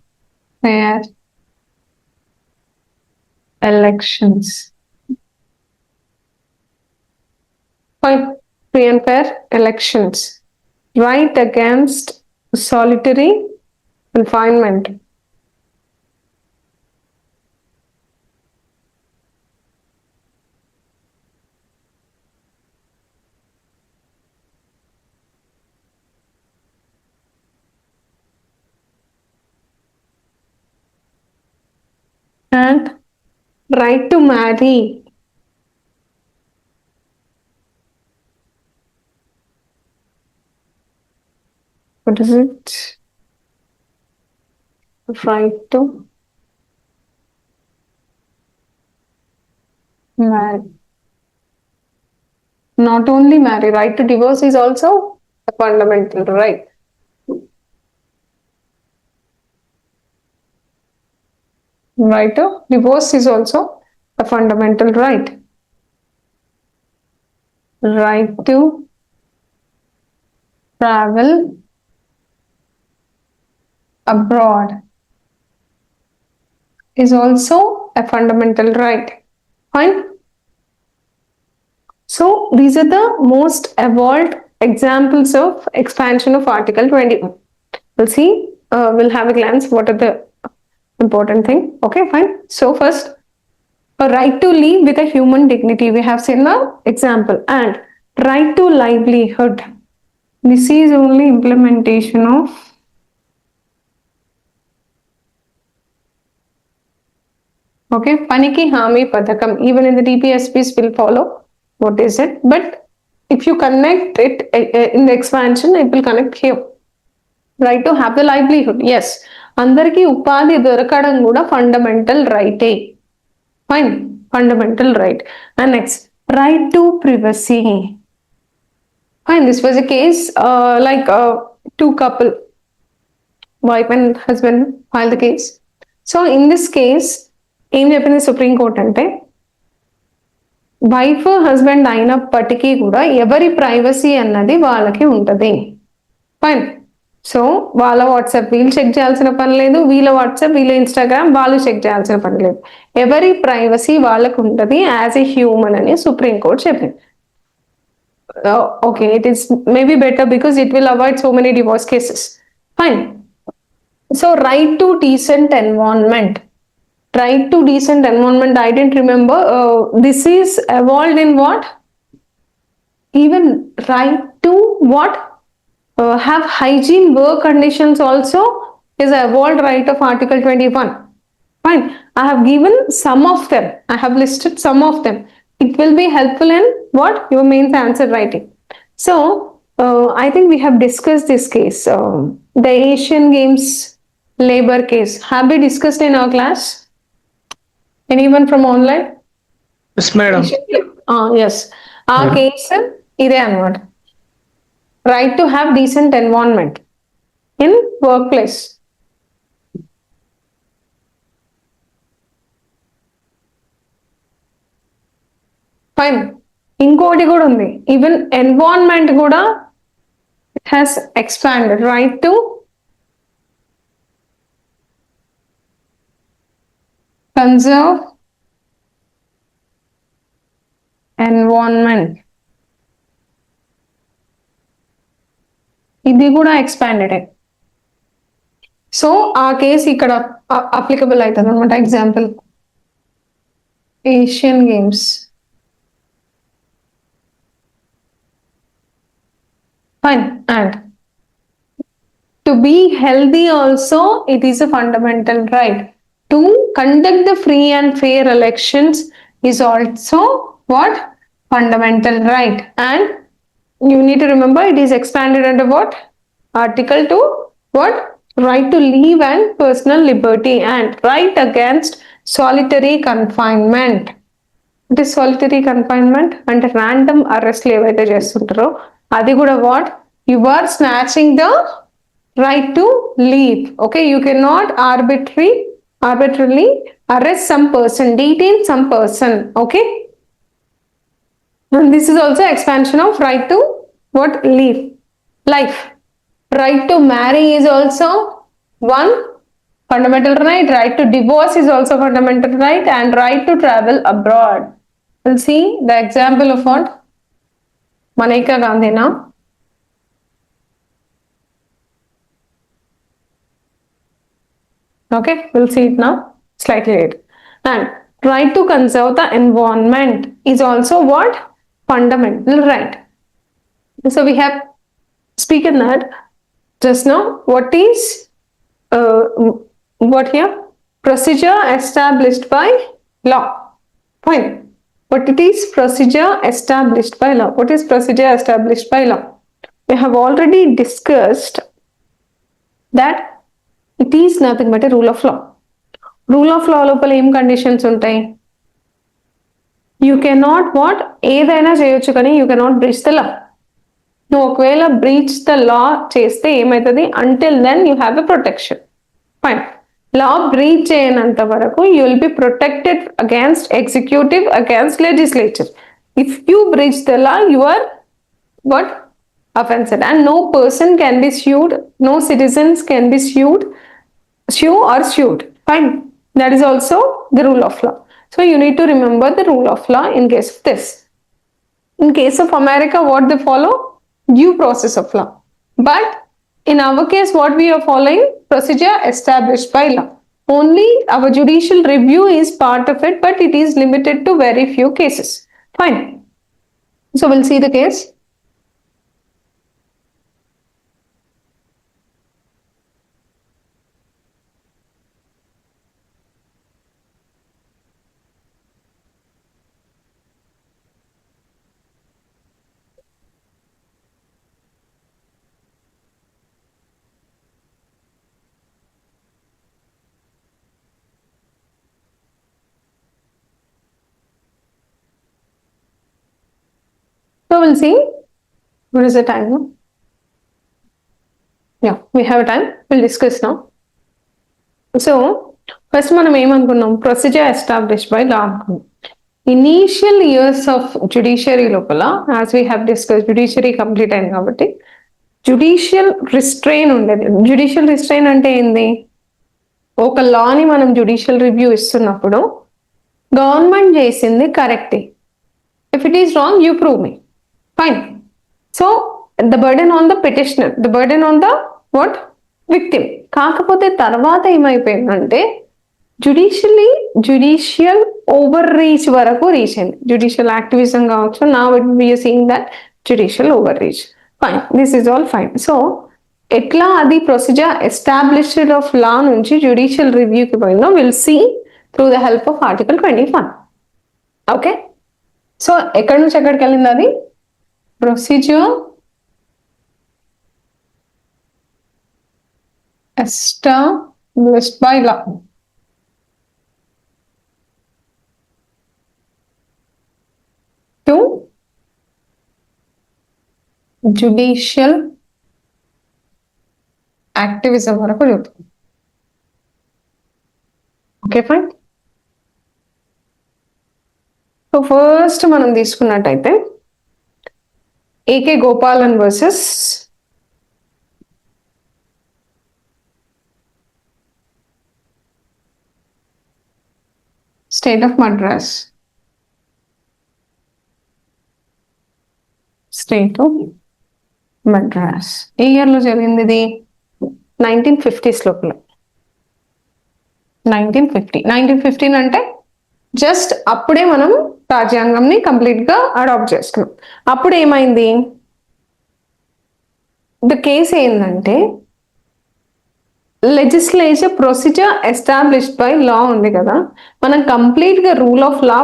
fair elections. Fine. Free and fair elections. Right against solitary confinement. And right to marry. What is it? Right to marry. Not only marry, right to divorce is also a fundamental right. Right to divorce is also a fundamental right. Right to travel abroad is also a fundamental right. Fine. So these are the most evolved examples of expansion of Article 21. We'll see, we'll have a glance what are the important thing. Okay, fine. So first, a right to live with a human dignity. We have seen the example. And right to livelihood. This is only implementation of Paniki Hami Padakam. Even in the DPSPs will follow. What is it? But if you connect it in the expansion, it will connect here. Right to have the livelihood. Yes. అందరికీ ఉపాధి దొరకడం కూడా fundamental రైటే. Fine. Fundamental right. And next, right to privacy. Fine. This was a case like two couple, wife and husband filed the case. So in this case, ఏం చెప్పింది supreme court అంటే wife husband అయినప్పటికీ కూడా ఎవరి privacy అన్నది వాళ్ళకి ఉంటుంది. Fine. So వాళ్ళ వాట్సాప్ వీళ్ళు చెక్ చేయాల్సిన పని లేదు, వీళ్ళ వాట్సాప్ వీళ్ళ ఇన్స్టాగ్రామ్ వాళ్ళు చెక్ చేయాల్సిన పని లేదు. ఎవరి ప్రైవసీ వాళ్ళకు ఉంటుంది యాజ్ ఎ హ్యూమన్ అని సుప్రీం కోర్ట్ చెప్పింది. Okay, it is maybe better because it will avoid so many divorce cases. Fine. So right to decent environment. Right to decent environment. I didn't remember. This is evolved in what? Even right to what? Have hygiene work conditions also is evolved right of Article 21. Fine. I have given some of them. I have listed some of them. It will be helpful in what? Your main answer writing. So, I think we have discussed this case. The Asian Games labor case. Have we discussed in our class? Anyone from online? Yes, madam. Yes. Our case ide anamata. Right to have decent environment in workplace. Fine. Inkoti kuda undi. Even environment kuda it has expanded. Right to conserve environment. ఇది కూడా expanded. So ఆ case ఇక్కడ applicable అవుతుంది అనమాట. Example Asian games. Fine. And to be healthy also it is a fundamental right. To conduct the free and fair elections is also what? Fundamental right. And you need to remember it is expanded under what? Article 2. What? Right to live and personal liberty and right against solitary confinement. It is solitary confinement and random arrest ఏవైతే చేస్తుంటారో అది కూడా what? You are snatching the right to leave. Okay, you cannot arbitrarily arrest some person, detain some person. Okay, and this is also expansion of right to what? Life. Right to marry is also one fundamental right. Right to divorce is also fundamental right. And right to travel abroad. We'll see the example of what? Maneka Gandhi now. Okay, we'll see it now slightly later. And right to conserve the environment is also what? Fundamental right. So we have spoken that just now. What is what here? Procedure established by law. Fine. But it is procedure established by law. What is procedure established by law? We have already discussed that it is nothing but a rule of law. Rule of law లోపల ఏం conditions ఉంటాయి? You cannot what? ఏదైనా చేయొచ్చు కానీ you cannot breach the law. నువ్వు ఒకవేళ breach the law చేస్తే ఏమవుతుంది? Until then you have a protection. Fine. Law breach చేయనంత వరకు you will be protected against executive, against legislature. If you breach the law, you are what? Offended. And no person can be sued, no citizens can be sued or sued. Fine. That is also the rule of law. So you need to remember the rule of law in case of this. In case of America, what they follow? Due process of law. But in our case, what we are following? Procedure established by law. Only our judicial review is part of it, but it is limited to very few cases. Fine. So we'll see the case. So we'll see. What is the time now? Yeah, we have a time. We'll discuss now. So first మనం ఏమనుకున్నాం, procedure established by law అనుకున్నాం. Initial years of judiciary లోపల, as we have discuss, judiciary complete అయింది కాబట్టి judicial restrain ఉండేది. Judicial restrain అంటే ఏంది? ఒక లాని మనం జ్యుడిషియల్ రివ్యూ ఇస్తున్నప్పుడు గవర్నమెంట్ చేసింది కరెక్టే, if it is wrong you prove me, fine. So the burden on the petitioner, the burden on the what, victim. కాకపోతే తర్వాత ఏమైపోయిందంటే జ్యుడిషియల్ ఓవర్ రీచ్ వరకు రీచ్ అయింది. జ్యుడిషియల్ యాక్టివిజం కావచ్చు, నా we're seeing that judicial overreach. Fine, this is all fine. So ఎట్లా అది procedure established of లా నుంచి జ్యుడిషియల్ రివ్యూకి పోయిందో will see through the help of article 21. Okay, so ఎక్కడి నుంచి ఎక్కడికి వెళ్ళింది అది? Procedure established by law to judicial activism వరకు చెప్తుంది. Okay fine. సో ఫస్ట్ మనం తీసుకున్నట్టయితే AK Gopalan versus state of Madras. State of Madras A year లో జరిగింది ఇది? 1950s లోపల. 1915 అంటే జస్ట్ అప్పుడే మనం రాజ్యాంగంని కంప్లీట్ గా అడాప్ట్ చేసుకున్నాం. అప్పుడు ఏమైంది? ద కేసు ఏంటంటే legislature procedure established by law ఉంది కదా, మనం కంప్లీట్ గా రూల్ ఆఫ్ లా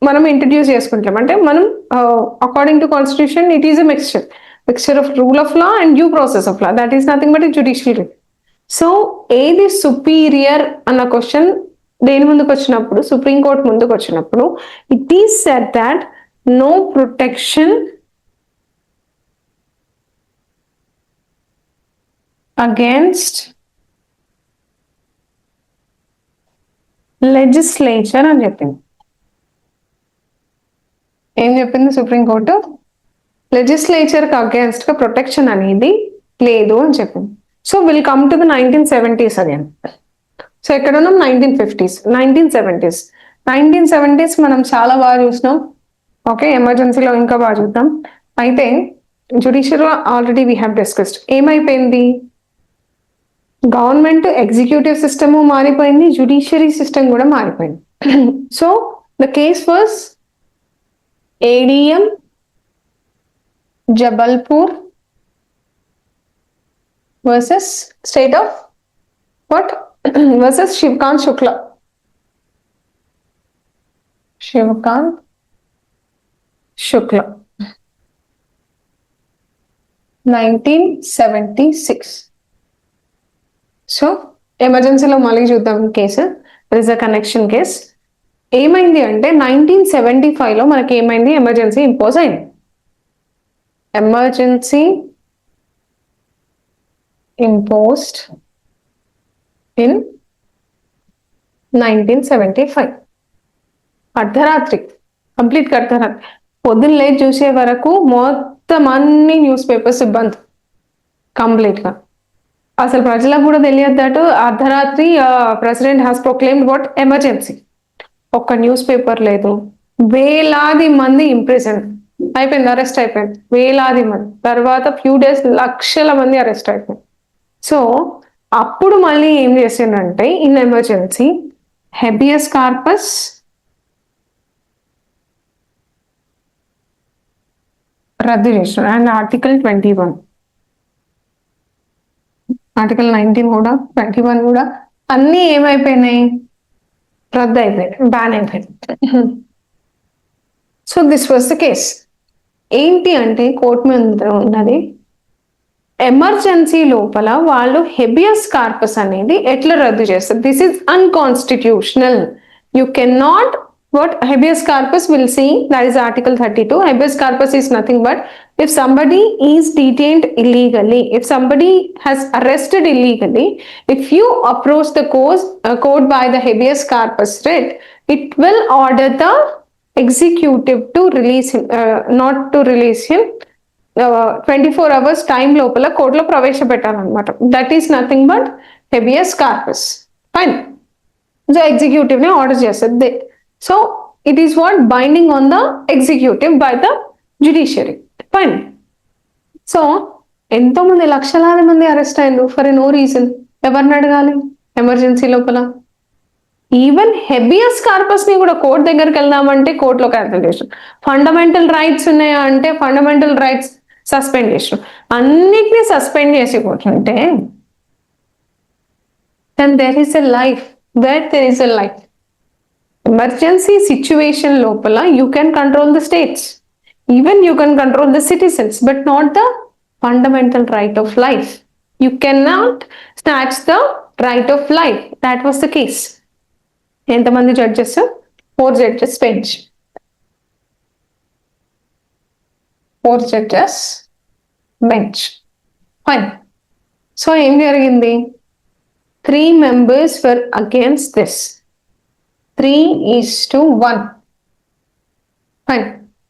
మనం ఇంట్రడ్యూస్ చేసుకుంటాం. అంటే మనం according to constitution it is a mixture of rule of law and due process of law, that is nothing but judicial review. So ఏది superior అన్న క్వశ్చన్ దేని ముందుకు వచ్చినప్పుడు, సుప్రీంకోర్టు ముందుకు వచ్చినప్పుడు, it is said that no protection against legislature అని చెప్పింది. ఏం చెప్పింది సుప్రీంకోర్టు? లెజిస్లేచర్ కి అగేన్స్ట్ గా ప్రొటెక్షన్ అనేది లేదు అని చెప్పింది. So will come to the 1970s again. So ఎక్కడ ఉన్నాం? 1950s, 1970s మనం చాలా బాగా చూసినాం. ఓకే, ఎమర్జెన్సీలో ఇంకా బాగా చూద్దాం. అయితే judiciary already we have discussed. ఏమైపోయింది? గవర్నమెంట్ ఎగ్జిక్యూటివ్ సిస్టమ్ మారిపోయింది, జ్యుడిషియరీ సిస్టమ్ కూడా మారిపోయింది. So the case was ADM Jabalpur versus state of what versus Shivakant Shukla. 1976. So ఎమర్జెన్సీలో మళ్ళీ చూద్దాం case. There is a connection case. ఏమైంది అంటే 1975లో మనకి ఏమైంది? ఎమర్జెన్సీ ఇంపోజ్ అయింది. Emergency imposed in 1975. అర్ధరాత్రి, కంప్లీట్ అర్ధరాత్రి, పొద్దున్న లేట్ చూసే వరకు మొత్తం అన్ని న్యూస్ పేపర్స్ బంద్ కంప్లీట్ గా. అసలు ప్రజలకు కూడా తెలియద్దట అర్ధరాత్రి president has proclaimed what emergency. ఒక్క న్యూస్ పేపర్ లేదు. వేలాది మంది ఇంప్రిజన్ అయిపోయింది, అరెస్ట్ అయిపోయింది వేలాది మంది. తర్వాత ఫ్యూ డేస్ లక్షల మంది అరెస్ట్ అయిపోయింది. సో అప్పుడు మళ్ళీ ఏం చేసిందంటే ఇన్ ఎమర్జెన్సీ హెబియస్ కార్పస్ రద్దు చేసిన అండ్ ఆర్టికల్ 21, ఆర్టికల్ 19 కూడా 21 కూడా అన్నీ ఏమైపోయినాయి, రద్దు అయిపోయినాయి, బ్యాన్ అయిపోయినాయి. So this was the case. ఏంటి అంటే కోర్టు మీద ఉన్నది ఎమర్జెన్సీ లోపల వాళ్ళు హెబియస్ కార్పస్ అనేది ఎట్లా రద్దు చేస్తారు. This is unconstitutional. You can not what habeas corpus will see, that is article 32. Habeas corpus is nothing but if somebody is detained illegally, if somebody has arrested illegally, if you approach the court by the habeas corpus writ, it will order the executive to release him, not to release him, 24 hours time లోపల కోర్టులో ప్రవేశపెట్టాలన్నమాట. That is nothing but habeas corpus. Fine. So executive ని order చేస్తుంది. So it is what binding on the executive by the judiciary. Fine. So ఎంతో మంది లక్షలాది మంది arrest అయ్యారు ఫర్ నో రీజన్. ఎవరిని అడగాలి ఎమర్జెన్సీ లోపల? ఈవెన్ హెబియస్ కార్పస్ ని కూడా కోర్టు దగ్గరికి వెళ్దామంటే కోర్టులో క్యాన్సిలేషన్. ఫండమెంటల్ రైట్స్ ఉన్నాయా అంటే ఫండమెంటల్ రైట్స్ సస్పెండ్ చేసిన. అన్నిటినీ సస్పెండ్ చేసి కూర్చుంటే then there is a life, where there is a life. Emergency situation lopala you can control the states, even you can control the citizens, but not the fundamental right of life. You cannot snatch the right of life. That was the case. ఎంతమంది judges? 4 judges bench. 4 judges bench. Fine. So ఏం జరిగింది? 3 members were against this. 3:1. Fine.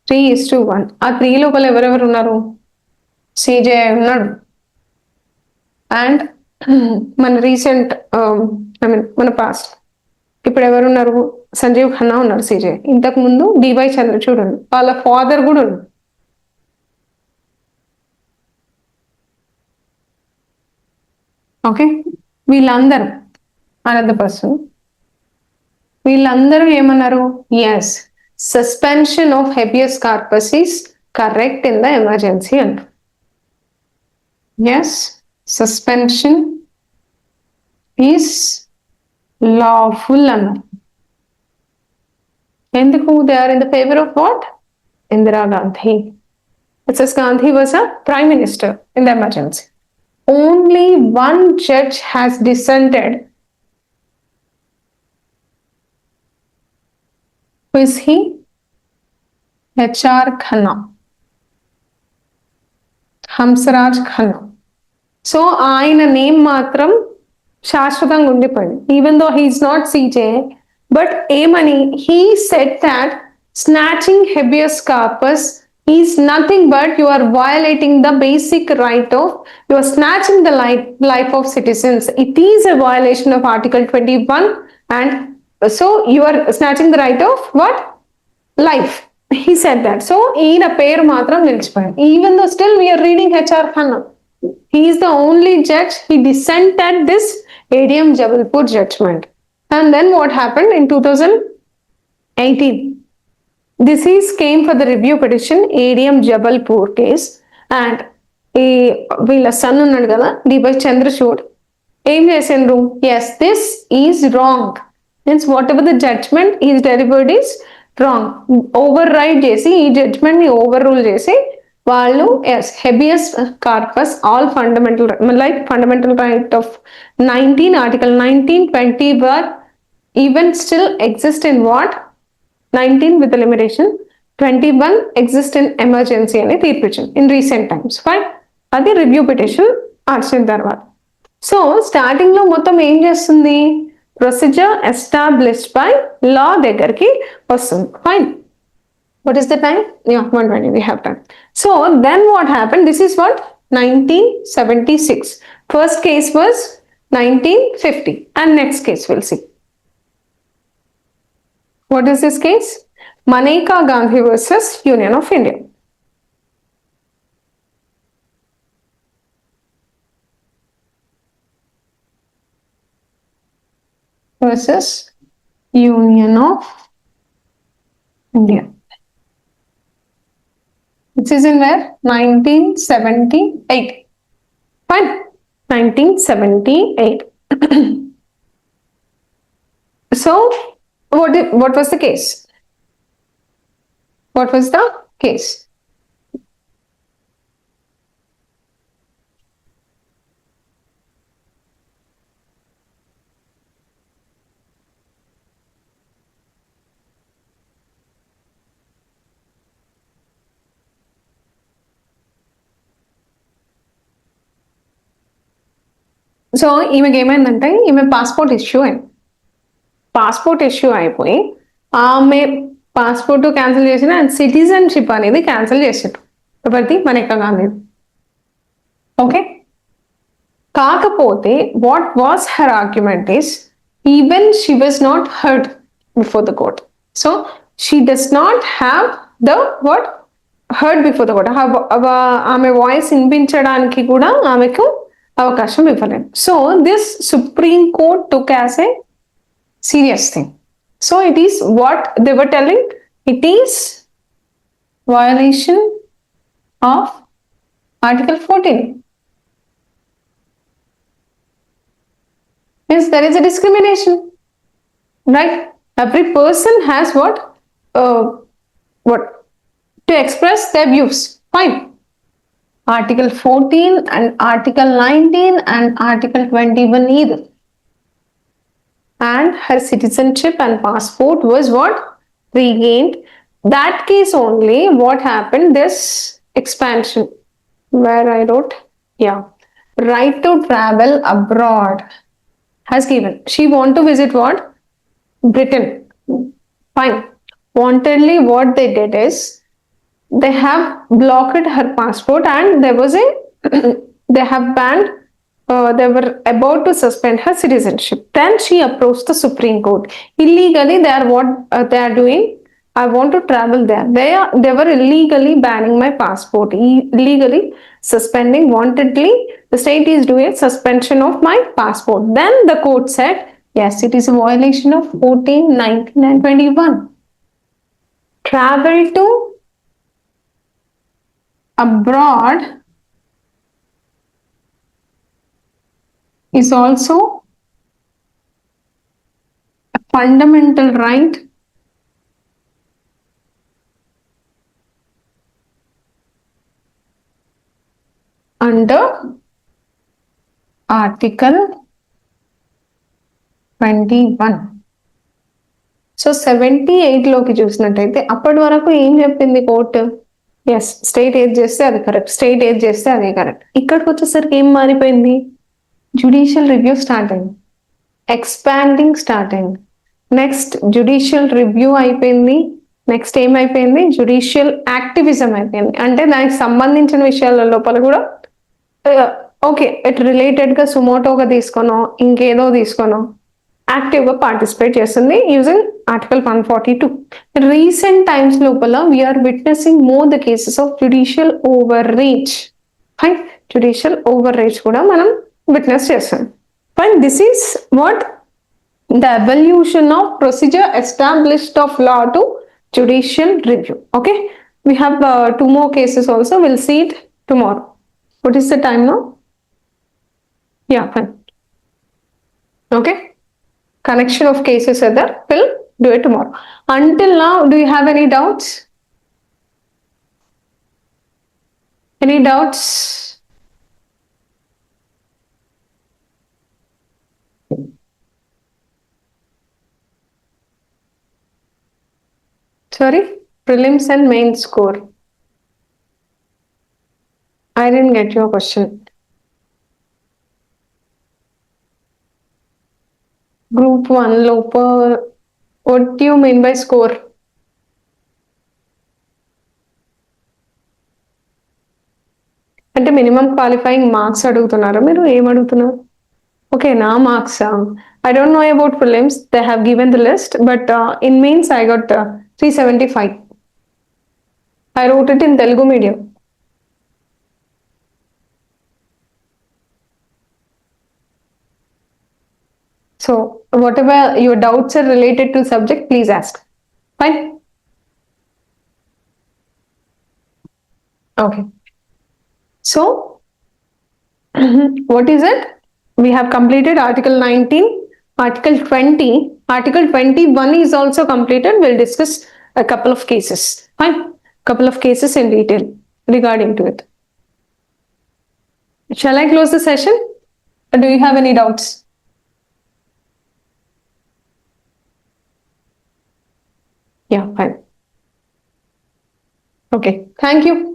3:1. ఆ 3 లోపల ఎవరెవరు ఉన్నారు? CJI ఉన్నాడు and మన recent I mean మన పాస్ట్ ఇప్పుడు ఎవరున్నారు? సంజీవ్ ఖన్నా ఉన్నారు సిజే. ఇంతకు ముందు డివై చంద్రచూడ్ ఉన్నారు, వాళ్ళ ఫాదర్ కూడా ఉన్నారు. ఓకే. వీళ్ళందరూ అనదర్ పర్సన్, వీళ్ళందరూ ఏమన్నారు? Yes, suspension of habeas corpus is correct in the emergency అంటారు. ఎస్, సస్పెన్షన్ ఈస్ lawful అన్నారు. ఎందుకు? They are in the favour of what? Indira Gandhi. Mrs. Gandhi was a prime minister in the emergency. Only one judge has dissented. Who is he? H.R. Khanna. Hamsaraj Khanna. So ఆయన name మాత్రం శాశ్వతంగా ఉండిపోయింది. Even though he is not CJ, but ఏమని he said that snatching habeas corpus is nothing but you are violating the basic right of, you are snatching the life of citizens. It is a violation of article 21 and so you are snatching the right of what? Life. He said that. So ఈయన పేరు మాత్రం నిలిచిపోయింది. Even though still we are reading HR Khanna. He is the only judge. He dissented this ADM Jabalpur judgment. And then what happened in 2018? This is came for the review petition, ADM Jabalpur case. And వీళ్ళ son ఉన్నాడు కదా DY Chandrachud, ఏం చేసిండ్రు? Yes, this is wrong. Means whatever the judgement is delivered is wrong. Override చేసి ఈ judgement ని overrule చేసి వాళ్ళు yes habeas corpus all fundamental like fundamental right of 19 article 19, 20 were even still exist in what? 19 with the limitation, 21 exist in emergency అని తీర్పిచ్చింది in recent times. Fine. అది review petition వచ్చిన తర్వాత. So starting లో మొత్తం ఏం చేస్తుంది? ప్రొసీజర్ ఎస్టాబ్లిష్డ్ బై లా దగ్గరికి వస్తుంది. Fine. What is the time? Yeah, 1:20. We have time. So then what happened? This is what? 1976. First case was 1950. And next case we'll see. What is this case? Maneka Gandhi versus Union of India. versus Union of India. This is in where? 1978. Fine. 1978. So, what was the case? What was the case? So ఈమెకి ఏమైందంటే ఈమె passport issue అయింది. Passport issue అయిపోయి ఆమె passport cancel చేసిన and citizenship అనేది cancel చేసారు ఎవరిది మనెక్క గాంధీ. ఓకే, కాకపోతే what was her argument is even she was not heard before the court. So she does not have the what heard before the court. ఆమె voice వినిపించడానికి కూడా ఆమెకు అవకాశం ఇవ్వలేదు. So this supreme court took as a serious thing. So it is what they were telling, it is violation of Article 14. Means there is a discrimination, right? Every person has what to express their views. Fine. Article 14 and Article 19 and Article 21 either. And her citizenship and passport was what? Regained. That case only, what happened? This expansion, where I wrote, yeah, right to travel abroad has given. She want to visit what? Britain. Fine. Wantedly, what they did is, they have blocked her passport and there was a, they have banned, they were about to suspend her citizenship. Then she approached the Supreme Court. Illegally, they are what they are doing. I want to travel there. They were illegally banning my passport, illegally suspending. Wantedly, the state is doing suspension of my passport. Then the court said, yes, it is a violation of 14, 19, and 21. Travel to abroad is also a fundamental right under Article 21. So 78లోకి చూసినట్టయితే అప్పటి వరకు ఏం చెప్పింది court? Yes, state ఏది చేస్తే అది correct, state ఏది చేస్తే అదే కరెక్ట్. ఇక్కడికి వచ్చేసరికి ఏం మారిపోయింది? జ్యుడిషియల్ రివ్యూ స్టార్ట్ అయింది, ఎక్స్పాండింగ్ స్టార్ట్ అయింది. నెక్స్ట్ జ్యుడిషియల్ రివ్యూ అయిపోయింది, నెక్స్ట్ ఏమైపోయింది? జ్యుడిషియల్ యాక్టివిజం అయిపోయింది. అంటే దానికి సంబంధించిన విషయాల లోపల కూడా ఓకే, ఇట్ రిలేటెడ్గా సుమోటోగా తీసుకోనో ఇంకేదో తీసుకోనో యాక్టివ్గా పార్టిసిపేట్ చేస్తుంది యూజింగ్ ఆర్టికల్ 142. రీసెంట్ టైమ్స్ లోపల we're witnessing more the cases of judicial overreach. Fine, judicial overreach కూడా మనం విట్నెస్ చేస్తాం. Fine, this is what the evolution of procedure established of law to judicial review. Okay, we have 2 more cases also. We'll see it tomorrow. What is the time now? Yeah, fine. Okay, connection of cases are there. We'll do it tomorrow. Until now, do you have any doubts? Any doubts? Sorry, prelims and main score. I didn't get your question. Group 1 lopa, what do you mean by score? అంటే minimum qualifying marks అడుగుతున్నారా మీరు? ఏం అడుగుతున్నారు? Okay, నా marks I don't know about prelims. They have given the list, but in mains I got 375. I wrote it in Telugu medium. So whatever your doubts are related to subject, please ask. Fine. Okay. So what is it? We have completed Article 19, Article 20, Article 21 is also completed. We'll discuss a couple of cases. Fine. Couple of cases in detail regarding to it. Shall I close the session? Or do you have any doubts? Yeah, fine. Okay. Thank you.